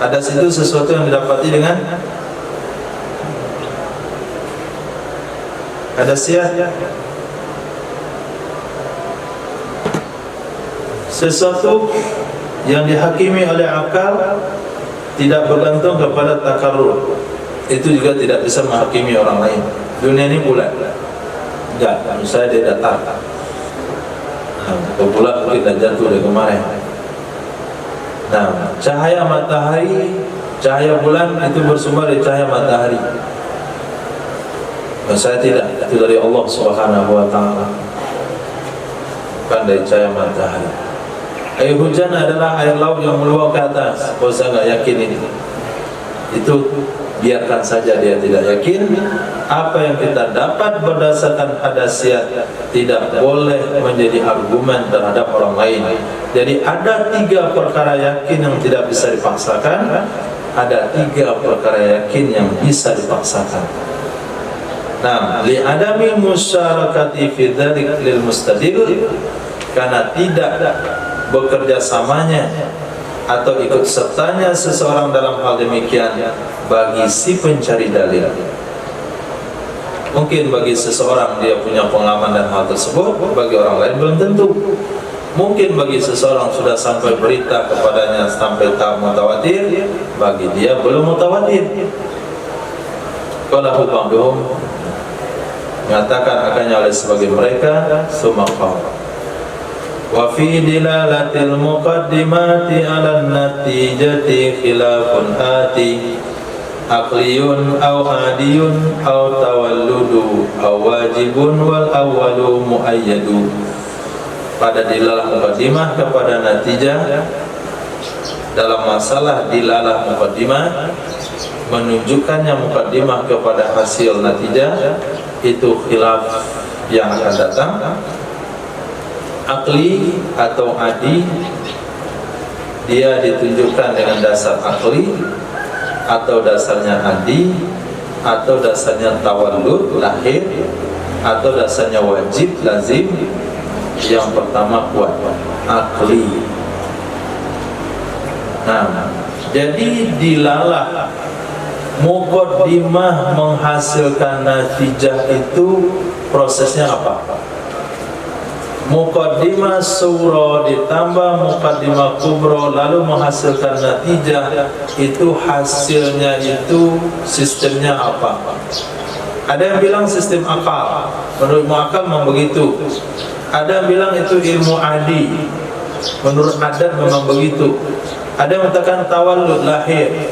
Hadas itu sesuatu yang didapati dengan hadasiyah, sesuatu yang dihakimi oleh akal, tidak bergantung kepada takarrur. Itu juga tidak bisa menghakimi orang lain. Dunia ini bulat. Enggak, menurut saya dia datar. Nah, kebetulan kita jatuh dari kemarin. Nah, cahaya matahari, cahaya bulan itu bersumber dari cahaya matahari. Menurut saya tidak, itu dari Allah Subhanahu wa Ta'ala, bukan dari cahaya matahari. Air hujan adalah air laut yang meluap ke atas. Kalau saya nggak yakin ini, itu biarkan saja dia tidak yakin. Apa yang kita dapat berdasarkan hadasiat tidak boleh menjadi argumen terhadap orang lain. Jadi ada 3 perkara yakin yang tidak bisa dipaksakan, ada 3 perkara yakin yang bisa dipaksakan. Nah, li adami musyarakati fi dzalik lil mustadil, karena tidak bekerja samanya atau ikut sertanya seseorang dalam hal demikian bagi si pencari dalil. Mungkin bagi seseorang dia punya pengalaman dan hal tersebut, bagi orang lain belum tentu. Mungkin bagi seseorang sudah sampai berita kepadanya sampai tahap mutawatir, bagi dia belum mutawatir. Qala ba'duhum, mengatakan akannya oleh sebagian mereka, sumaqaw wa fi dilalatil muqaddimati 'alan natijati khilafun ati aqliyun aw adiyun aw tawalludu aw wajibun wal awwalu muayyadu. Pada dilalah muqaddimah kepada natijah, dalam masalah dilalah muqaddimah menunjukkannya muqaddimah kepada hasil natijah itu khilaf yang akan datang. Akli atau adi, dia ditunjukkan dengan dasar akli atau dasarnya adi atau dasarnya tawallud lahir atau dasarnya wajib lazim. Yang pertama kuat akli. Nah, jadi dilalah muqaddimah menghasilkan natijah itu prosesnya apa? Muqaddimah surah ditambah muqaddimah kubra lalu menghasilkan natijah, itu hasilnya itu sistemnya apa? Ada yang bilang sistem akal, menurut akal memang begitu. Ada yang bilang itu ilmu adi, menurut adat memang begitu. Ada yang mengatakan tawallud lahir,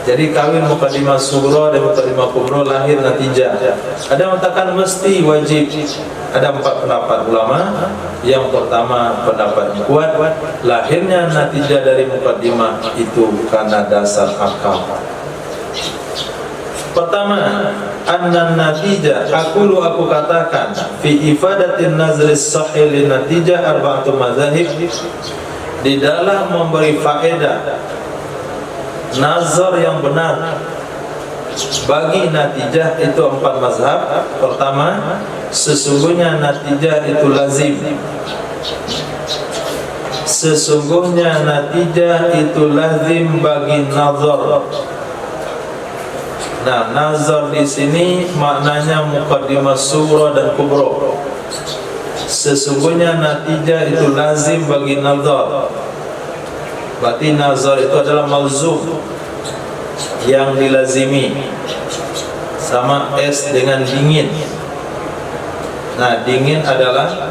jadi kawin muqaddimah surah dan muqaddimah kubra lahir natijah. Ada yang mengatakan mesti wajib. Ada 4 pendapat ulama. Yang pertama pendapat yang kuat, lahirnya natijah dari muqaddimah itu karena dasar akal. Pertama, anna natijah, aku katakan fi ifadatin nazris sahih lin natijah arba'atu mazahib, di dalam memberi faedah nazar yang benar bagi natijah itu 4 mazhab. Pertama, sesungguhnya natijah itu lazim. Sesungguhnya natijah itu lazim bagi nazar. Nah, nazar di sini maknanya muqaddimah surah dan kubra. Sesungguhnya natijah itu lazim bagi nazar. Berarti nazar itu adalah malzum, yang dilazimi, sama es dengan dingin. Nah, dingin adalah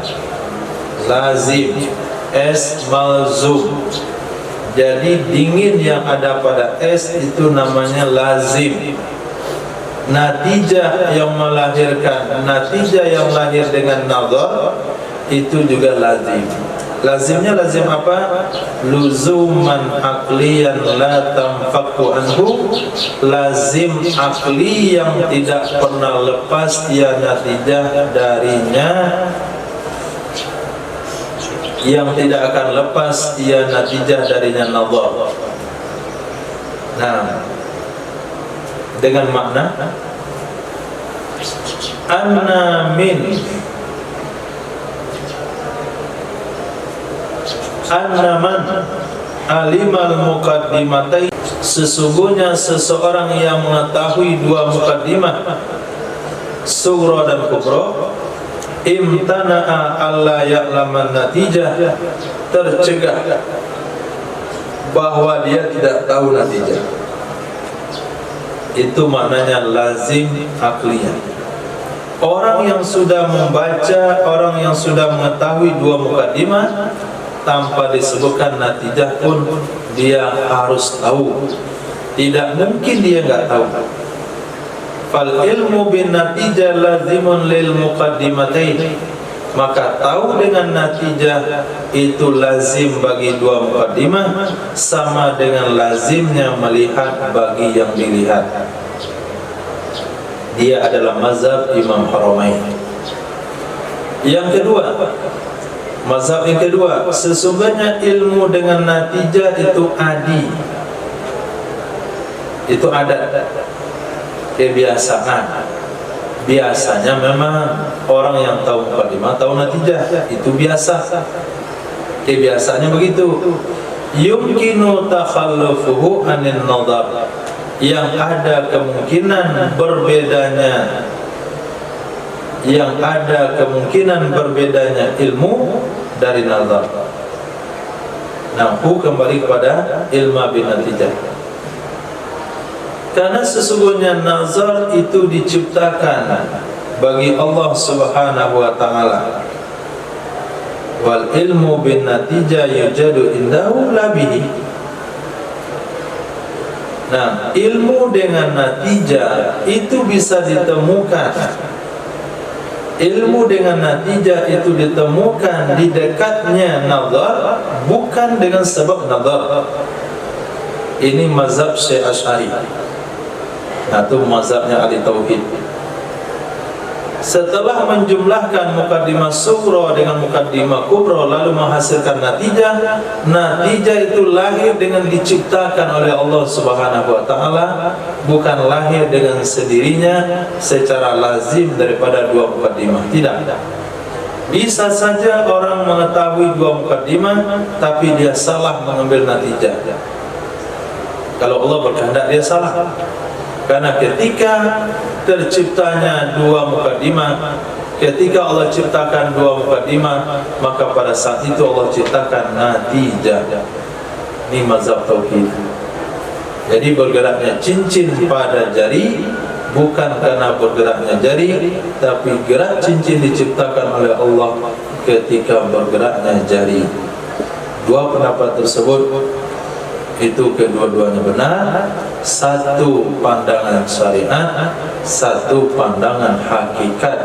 lazim, es malzum. Jadi dingin yang ada pada es itu namanya lazim. Natijah yang melahirkan, natijah yang lahir dengan nazar itu juga lazim. Lazimnya lazim apa? Luzuman akliyan la tanfaku anhu, lazim akli yang tidak pernah lepas ia natijah darinya, yang tidak akan lepas ia natijah darinya nazar. Nah, dengan makna anna min annaman alimal muqaddimatai, sesungguhnya seseorang yang mengetahui 2 muqaddimah surah dan kubra, imtana'a alla ya'laman natijah, tercegah bahwa dia tidak tahu natijah. Itu maknanya lazim akliyah. Orang yang sudah membaca, orang yang sudah mengetahui dua mukaddimah tanpa disebutkan natijah pun dia harus tahu. Tidak mungkin dia enggak tahu. Fal ilmu bin natijah lazimun lil muqaddimatain. Maka tahu dengan natijah itu lazim bagi dua mukaddimah, sama dengan lazimnya melihat bagi yang dilihat. Dia adalah mazhab Imam Haramain. Yang kedua, mazhab yang kedua, sesungguhnya ilmu dengan natijah itu adi. Itu adat, kebiasaan. Biasanya memang orang yang tahu mukaddimah tahu natijah, itu biasa. Kebiasaannya begitu. Yumkinu takhallufuhu anin nadar, yang ada kemungkinan berbedanya ilmu dari nazar. Nah, kembali kepada ilmu bin natijah. Karena sesungguhnya nazar itu diciptakan bagi Allah Subhanahu wa ta'ala. Wal ilmu bin natijah yujadu indahu labihi. Nah, ilmu dengan natijah itu bisa ditemukan. Ilmu dengan natijah itu ditemukan di dekatnya nazar, bukan dengan sebab nazar. Ini mazhab Syekh Asy'ari. Itu mazhabnya ahli tauhid. Setelah menjumlahkan mukaddimah sughra dengan mukaddimah kubra lalu menghasilkan natijah, natijah itu lahir dengan diciptakan oleh Allah Subhanahu wa ta'ala, bukan lahir dengan sendirinya secara lazim daripada dua mukaddimah. Tidak. Bisa saja orang mengetahui dua mukaddimah tapi dia salah mengambil natijah. Kalau Allah berkehendak dia salah. Karena ketika terciptanya dua mukaddimah, ketika Allah ciptakan dua mukaddimah, maka pada saat itu Allah ciptakan natijah. Ini mazhab tauhid. Jadi bergeraknya cincin pada jari bukan karena bergeraknya jari, tapi gerak cincin diciptakan oleh Allah ketika bergeraknya jari. Dua pendapat tersebut itu kedua-duanya benar. Satu pandangan syariat, satu pandangan hakikat.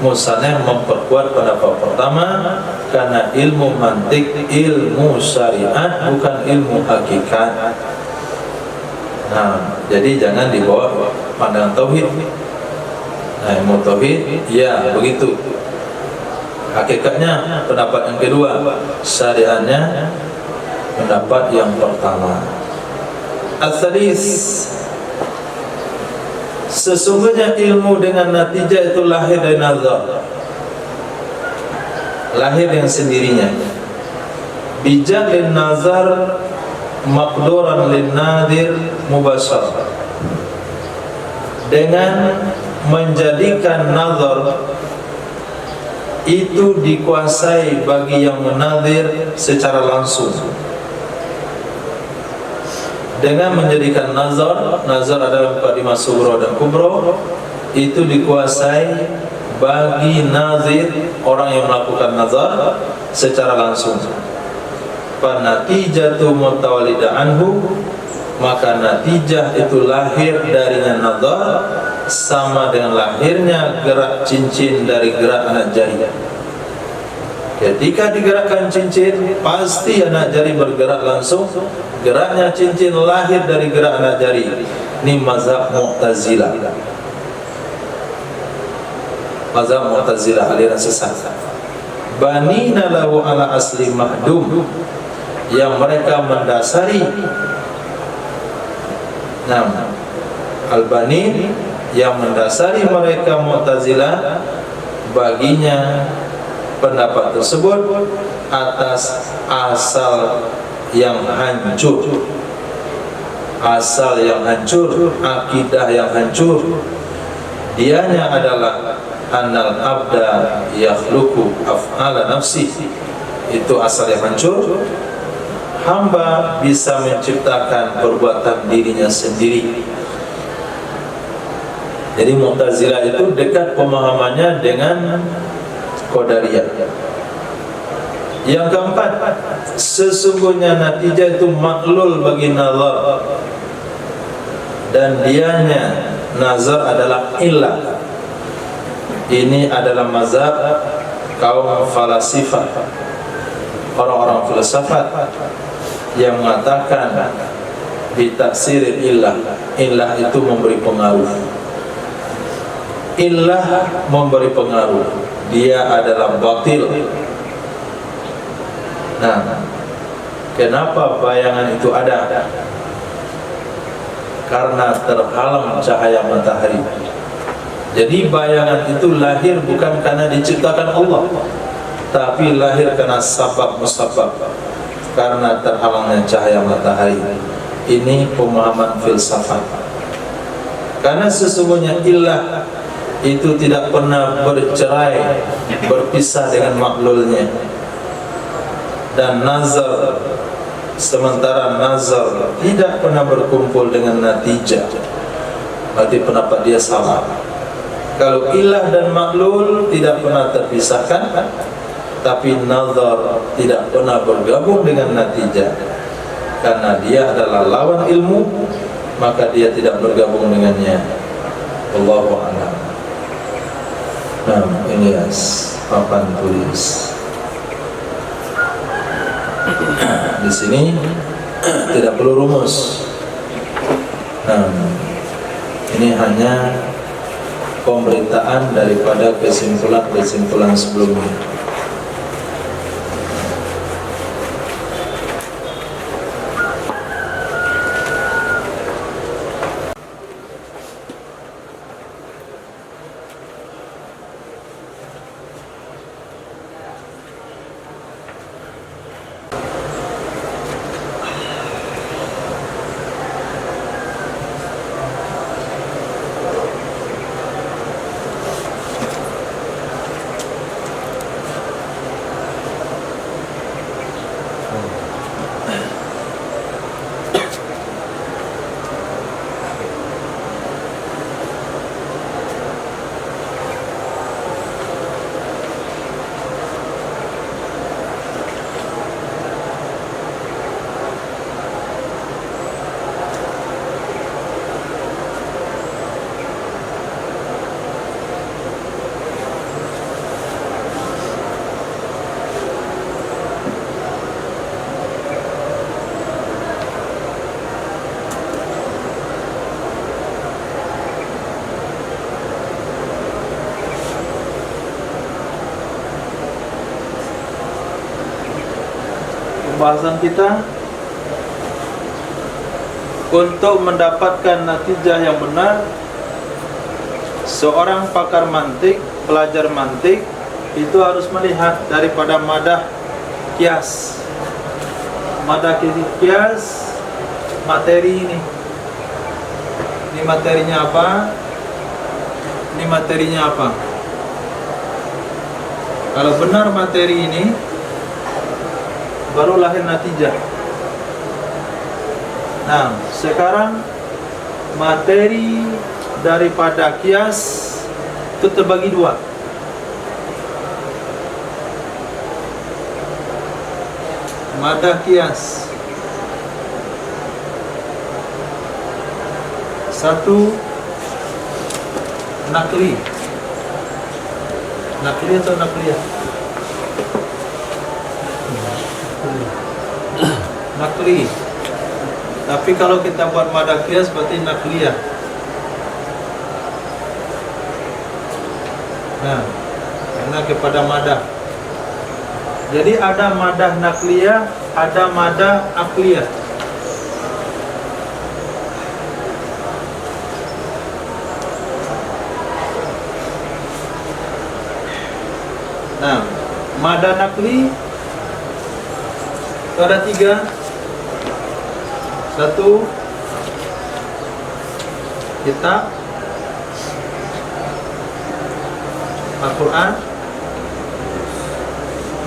Musaneh memperkuat pendapat pertama karena ilmu mantik, ilmu syariat, bukan ilmu hakikat. Nah, jadi jangan dibawa pandangan tauhid. Nah, ilmu tauhid ya begitu. Hakikatnya pendapat yang kedua, syariatnya pendapat yang pertama. Al-Thalis, sesungguhnya ilmu dengan natijah itu lahir dari nazar, lahir yang sendirinya. Bijak lin nazar maqduran lin nadir mubashar, dengan menjadikan nazar itu dikuasai bagi yang menadir secara langsung. Dengan menjadikan nazar adalah mukaddimah sughra dan kubra, itu dikuasai bagi nazir, orang yang melakukan nazar secara langsung. Fanatijatu mutawallida anhu, maka natijah itu lahir darinya nazar, sama dengan lahirnya gerak cincin dari gerak anak jari. Ketika digerakkan cincin, pasti anak jari bergerak langsung. Geraknya cincin lahir dari gerak anak jari. Ini mazhab Mu'tazilah. Mazhab Mu'tazilah, aliran sesat. Banina lahu ala asli mahdum, yang mereka mendasari. Nah, al-banin yang mendasari mereka Mu'tazilah, baginya pendapat tersebut atas asal yang hancur, asal yang hancur, akidah yang hancur. Dianya adalah annal abda yakhluqu af'ala nafsi, itu asal yang hancur. Hamba bisa menciptakan perbuatan dirinya sendiri. Jadi Mu'tazilah itu dekat pemahamannya dengan Qadariyah. Yang keempat, sesungguhnya natijah itu maklul bagi nazar, dan dianya nazar adalah illah. Ini adalah mazhab kaum falasifah, orang-orang filsafat yang mengatakan bitaksir illah, illah itu memberi pengaruh, illah memberi pengaruh, dia adalah batil. Nah, kenapa bayangan itu ada? Karena terhalang cahaya matahari. Jadi bayangan itu lahir bukan karena diciptakan Allah, tapi lahir karena sabab musabab, karena terhalangnya cahaya matahari. Ini pemahaman filsafat. Karena sesungguhnya illah itu tidak pernah bercerai, berpisah dengan maklulnya. Dan nazar, sementara nazar tidak pernah berkumpul dengan natijah, berarti pendapat dia salah. Kalau ilah dan maklul tidak pernah terpisahkan, tapi nazar tidak pernah bergabung dengan natijah, karena dia adalah lawan ilmu, maka dia tidak bergabung dengannya. Wallahu a'lam. Nah, ini ya papan tulis. Di sini tidak perlu rumus. Nah, ini hanya pemberitaan daripada kesimpulan-kesimpulan sebelumnya. Pembahasan kita untuk mendapatkan natijah yang benar, seorang pakar mantik, pelajar mantik itu harus melihat daripada madah kias. Madah kias materi ini. Ini materinya apa? Ini materinya apa? Kalau benar materi ini, baru lahir natijah. Nah, sekarang materi daripada kias itu terbagi dua. Madah kias, satu nakli. Nakli atau nakliyah? Nakli. Tapi kalau kita buat madah kias berarti nakliyah. Nah, karena kepada madah. Jadi ada madah nakliyah, ada madah akliyah. Nah, madah nakli itu ada tiga. Satu, kitab Al-Quran.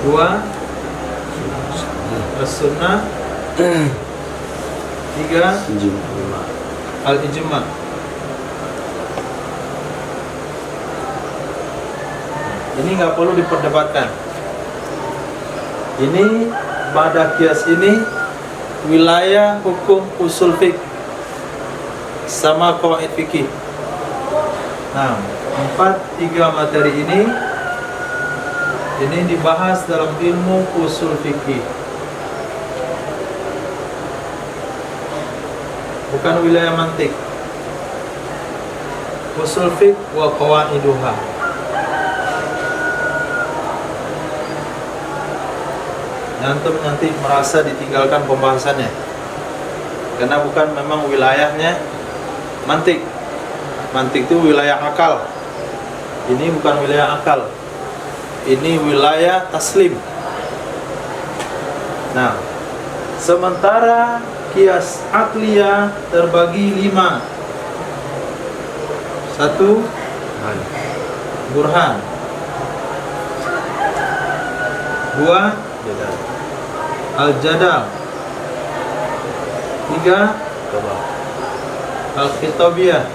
Dua, As-Sunnah. Tiga, Al-Ijma'. Ini nggak perlu diperdebatkan. Ini pada kias ini wilayah hukum usul fiqh sama qawaid fikih. Nah, 3 materi ini dibahas dalam ilmu usul fikih. Bukan wilayah mantik. Usul fiqh wa qawaiduha. Antum nanti merasa ditinggalkan pembahasannya karena bukan memang wilayahnya mantik. Mantik itu wilayah akal. Ini bukan wilayah akal. Ini wilayah taslim. Nah, sementara kias akliyah terbagi 5. 1 burhan, 2 al-jadal, 3 al-khitabiyah,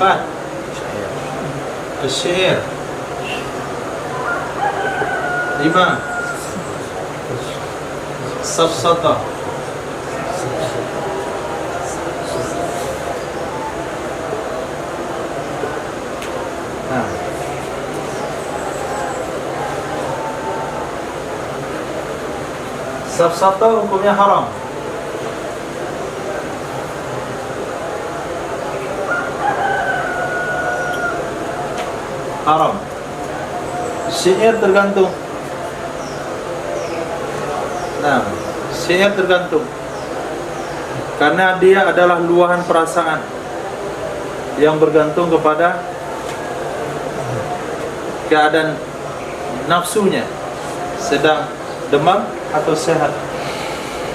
4 al-syair, 5 safsatah, 6 safsatah hukumnya haram. Haram. Syair tergantung. Nah, syair tergantung. Karena dia adalah luahan perasaan yang bergantung kepada keadaan nafsunya, sedang demam atau sehat.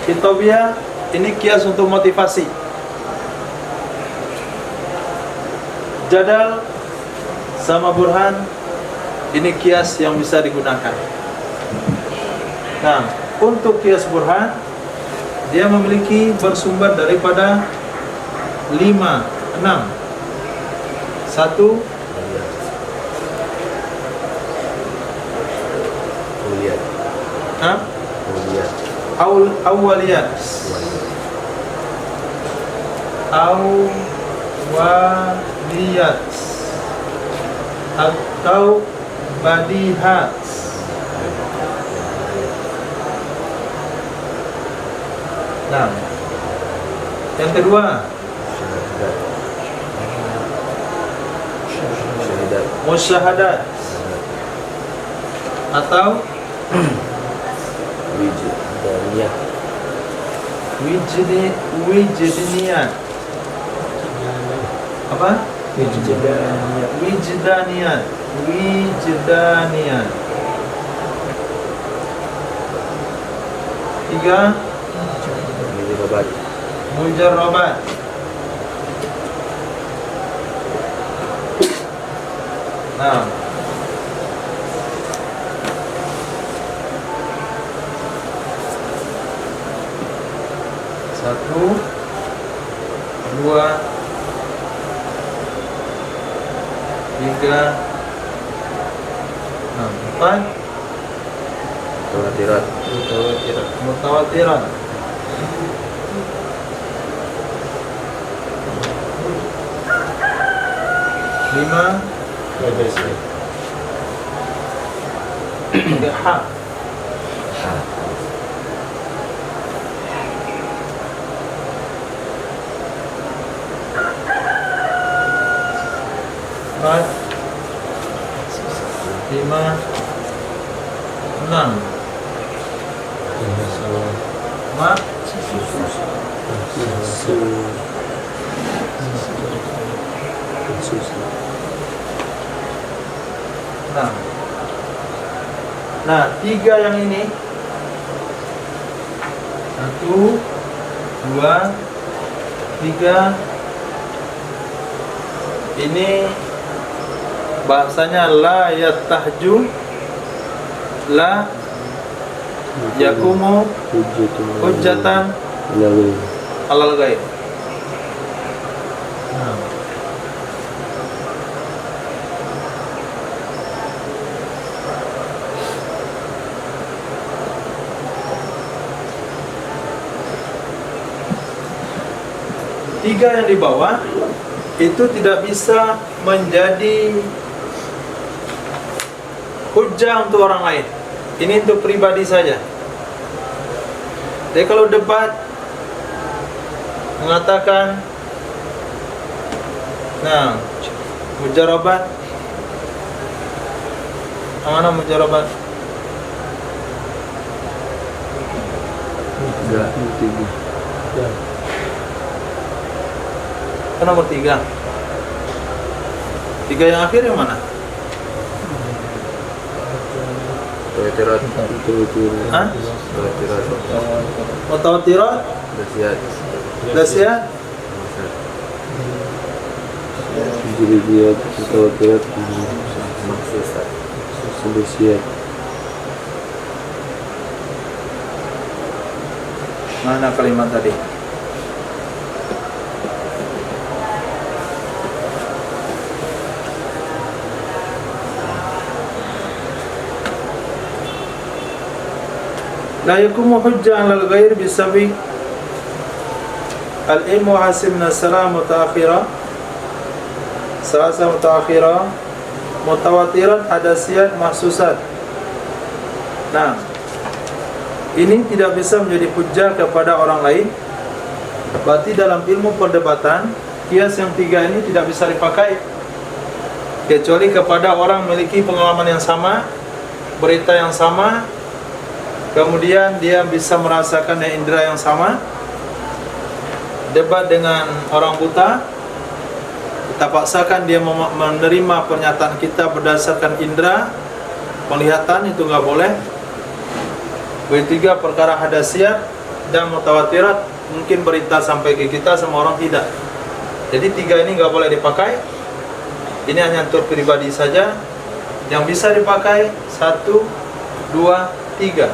Khitabiyah ini kias untuk motivasi. Jadal sama burhan ini kias yang bisa digunakan. Nah, untuk kias burhan dia memiliki bersumber daripada 5, 6. 1 awaliyat atau badihat. Nah, yang kedua musyahadat atau wijdaniyat. Apa? Wijdaniyat. 3 mujarrabat. Nah, satu, 2, 3, 4 mutawatirat. 5 hak. 4, 5, 6 mak Nah, 3 yang ini 1, 2, 3 ini bahasanya la yatahju, la yakumu hujjatan alal ghaib. Tiga yang di bawah itu tidak bisa menjadi hujjah untuk orang lain. Ini untuk pribadi saja. Jadi kalau debat mengatakan, nah, mujarabat, mana mujarabat? Nomor 3. 3 yang akhir yang mana? Mutawatirat. Hah? Mutawatirat. Mutawatirat? Dasyat? Jilidiyat, mutawatirat, sulisiyat. Mana kalimat tadi? La yakumu hujjah 'alal ghair bisabi al-ilmu hasimna salam mutaakhira salasa mutaakhira mutawatiran hadasiyat mahsusat. Nah, ini tidak bisa menjadi hujjah kepada orang lain. Berarti dalam ilmu perdebatan, kias yang 3 ini tidak bisa dipakai kecuali kepada orang memiliki pengalaman yang sama, berita yang sama, kemudian dia bisa merasakan indera yang sama. Debat dengan orang buta, kita paksakan dia menerima pernyataan kita berdasarkan indera penglihatan, itu nggak boleh. Ketiga, perkara hadasiyat dan mutawatirat, mungkin berita sampai ke kita, sama orang tidak. Jadi 3 ini nggak boleh dipakai. Ini hanya untuk pribadi saja. Yang bisa dipakai 1, 2, 3.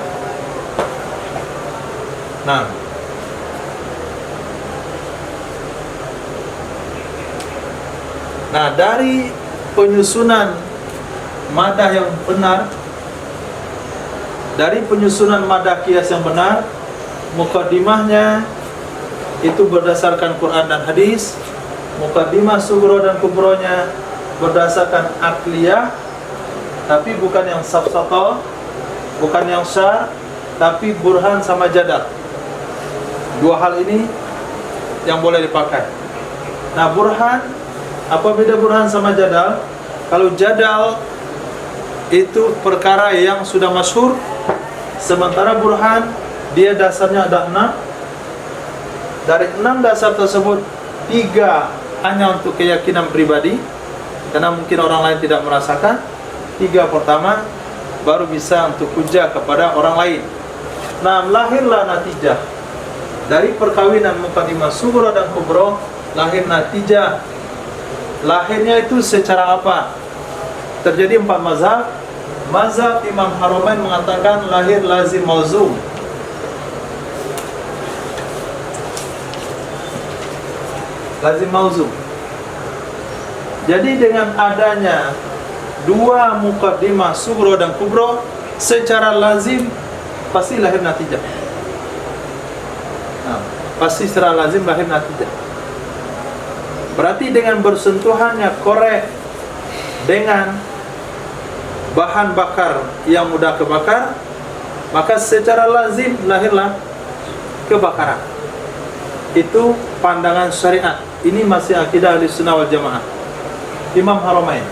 Nah, dari penyusunan madah yang benar, dari penyusunan madah kias yang benar, mukaddimahnya itu berdasarkan Quran dan hadis, mukaddimah sugro dan kubronya berdasarkan akliyah, tapi bukan yang safsata, bukan yang syar, tapi burhan sama jadal. 2 hal ini yang boleh dipakai. Nah, burhan, apa beda burhan sama jadal? Kalau jadal itu perkara yang sudah masyhur, sementara burhan dia dasarnya ada 6. Dari 6 dasar tersebut, 3 hanya untuk keyakinan pribadi, karena mungkin orang lain tidak merasakan. 3 pertama baru bisa untuk hujjah kepada orang lain. Nah, lahirlah natijah dari perkawinan muqaddimah sughra dan kubra, lahir natijah. Lahirnya itu secara apa? Terjadi 4 mazhab. Mazhab Imam Haramain mengatakan lahir lazim mauzum. Lazim mauzum. Jadi dengan adanya 2 muqaddimah sughra dan kubra, secara lazim pasti lahir natijah. Nah, pasti secara lazim lahir natijah. Berarti dengan bersentuhannya korek dengan bahan bakar yang mudah kebakar, maka secara lazim lahirlah kebakaran. Itu pandangan syariat. Ini masih akidah Ahlussunnah wal Jamaah, Imam Haramain.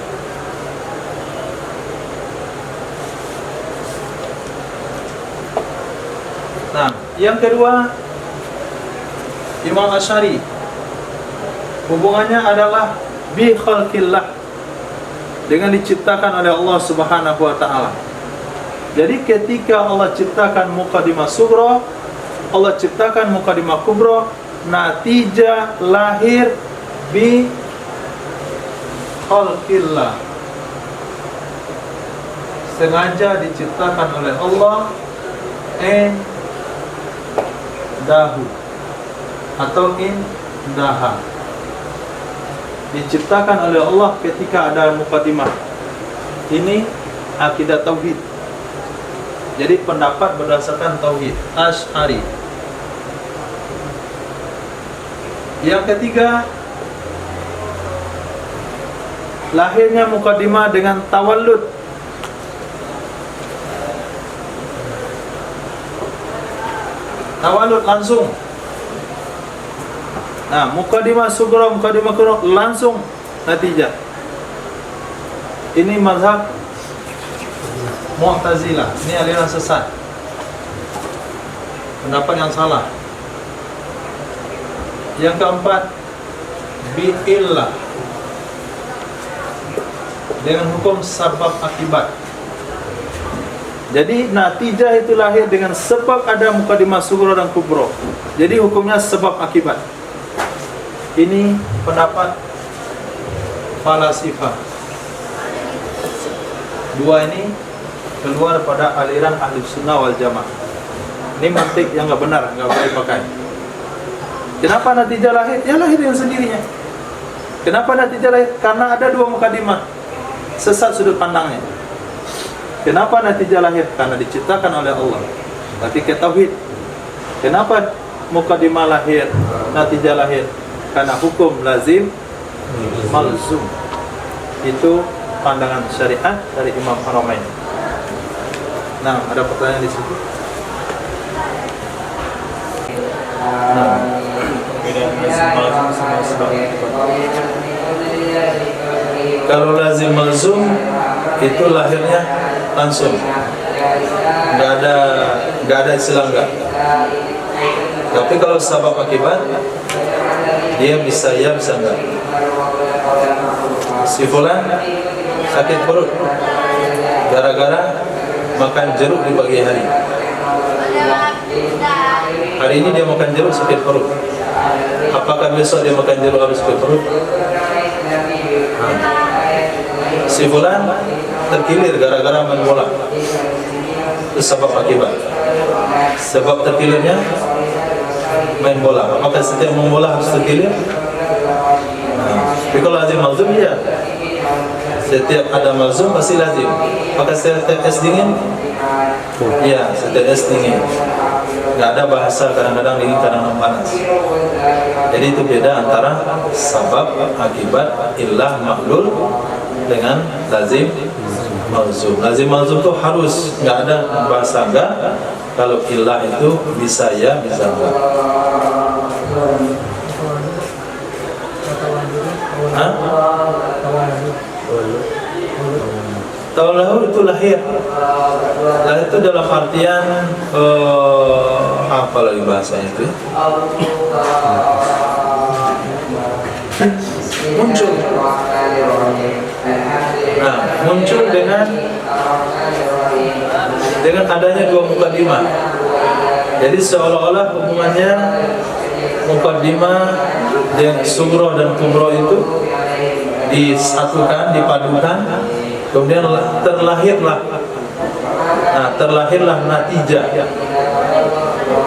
Nah, yang kedua, Imam Asy'ari, hubungannya adalah bi khalqillah, dengan diciptakan oleh Allah Subhanahu wa taala. Jadi ketika Allah ciptakan muqaddimah sughra, Allah ciptakan muqaddimah kubra, natijah lahir bi khalqillah, sengaja diciptakan oleh Allah dahu atau indaha. diciptakan oleh Allah ketika ada mukaddimah. Ini akidah tauhid. Jadi pendapat berdasarkan tauhid Asy'ari. Yang ketiga, lahirnya mukaddimah dengan tawallud. Tawallud langsung. Nah, mukaddimah sughra, mukaddimah kubra langsung natijah. Ini mazhab Mu'tazilah. Ini aliran sesat. Pendapat yang salah. Yang keempat, bi'illah, dengan hukum sabab akibat. Jadi natijah itu lahir dengan sebab ada mukaddimah sughra dan kubra. Jadi hukumnya sebab akibat. Ini pendapat falasifah. Dua ini keluar pada aliran ahli sunnah wal jamaah. Ini mantik yang nggak benar, nggak boleh pakai. Kenapa natijah lahir? Ya lahir dengan sendirinya. Kenapa natijah lahir? Karena ada dua mukaddimah. Sesat sudut pandangnya. Kenapa natijah lahir? Karena diciptakan oleh Allah. Tapi ke tauhid. Kenapa mukaddimah lahir, natijah lahir? Karena hukum lazim malzum. Itu pandangan syariat dari Imam Haramain. Nah, ada pertanyaan di situ. Nah, kalau lazim malzum itu lahirnya langsung, nggak ada istilah enggak. Tapi kalau sabab akibat, dia bisa ya bisa enggak. Si fulan sakit perut gara-gara makan jeruk di pagi hari. Hari ini dia makan jeruk sakit perut. Apakah besok dia makan jeruk habis sakit perut? Si fulan terkilir gara-gara main bola. Itu sebab akibat. Sebab terkilirnya main bola. Apakah setiap main bola harus terkilir? Tapi kalau lazim malzum ya. Setiap ada malzum pasti lazim. Apakah setiap es dingin? Ya, setiap es dingin. Nggak ada bahasa kadang-kadang dingin, kadang-kadang panas. Jadi itu beda antara sabab, akibat, illah, maklul dengan lazim malzum. Lazim malzum itu harus, nggak ada bahasa enggak. Kalau illah itu bisa ya, bisa enggak. Tawallahu itu lahir. Lahir itu dalam artian apa lagi bahasanya itu? Muncul. Nah, muncul dengan adanya dua mukaddimah. Jadi seolah-olah hubungannya mukaddimah dengan sughra dan kubra itu disatukan, dipadukan, kemudian terlahirlah natijah.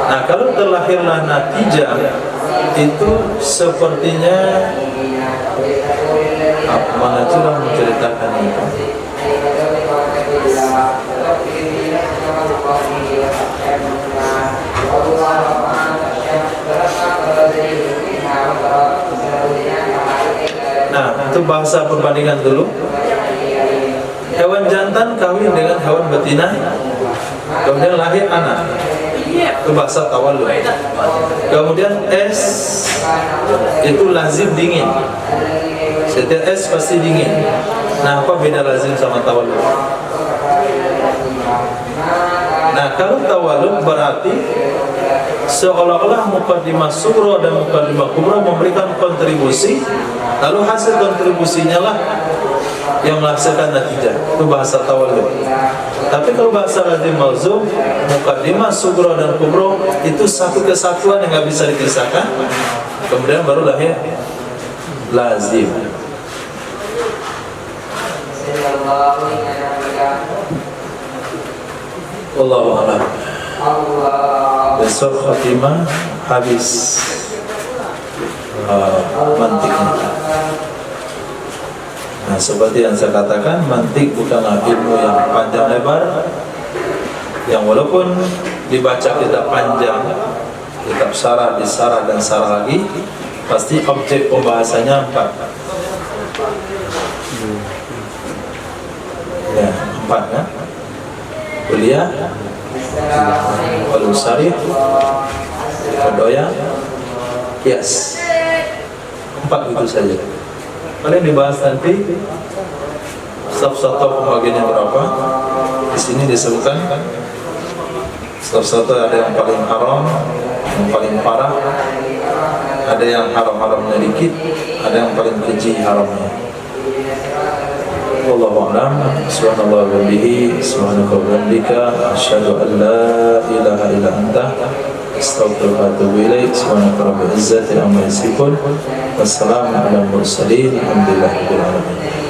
Nah, kalau terlahirlah natijah itu sepertinya mana curah menceritakan itu. Nah, itu bahasa perbandingan dulu. Hewan jantan kawin dengan hewan betina, kemudian lahir anak. Itu bahasa tawallud. Kemudian es itu lazim dingin. Setiap es pasti dingin. Nah, apa beda lazim sama tawallud? Nah, kalau tawallud berarti seolah-olah mukaddimah sughra dan mukaddimah kubra memberikan kontribusi, lalu hasil kontribusinya lah yang menghasilkan natijah. Itu bahasa tawallud. Tapi kalau bahasa lazim malzum, mukaddimah sughra dan kubra itu satu kesatuan yang nggak bisa dipisahkan. Kemudian baru lahir lazim. Wallahu a'lam. Besok khatimah habis mantiknya. Nah, seperti yang saya katakan, mantik bukanlah ilmu yang panjang lebar, yang walaupun dibaca kitab panjang, kitab syarah, disarah dan sarah lagi, pasti objek pembahasannya 4. Ya, 4 kan? Kuliah, Al-Usari, Kodoya, Kias. 4 itu saja. Kalian dibahas nanti satu pembagiannya berapa. Di sini disebutkan satu ada yang paling haram, yang paling parah, ada yang haram-haramnya dikit, ada yang paling keji haramnya. Wallahu a'lam. Subhanallah wa bihi, subhanaka wa bihamdika, asyhadu an la ilaha illa anta, astaghfiruka wa atubu ilaik. Subhanaka rabbil izzati amma yasifun, wassalamu ala mursalin, alhamdulillahi rabbil alamin.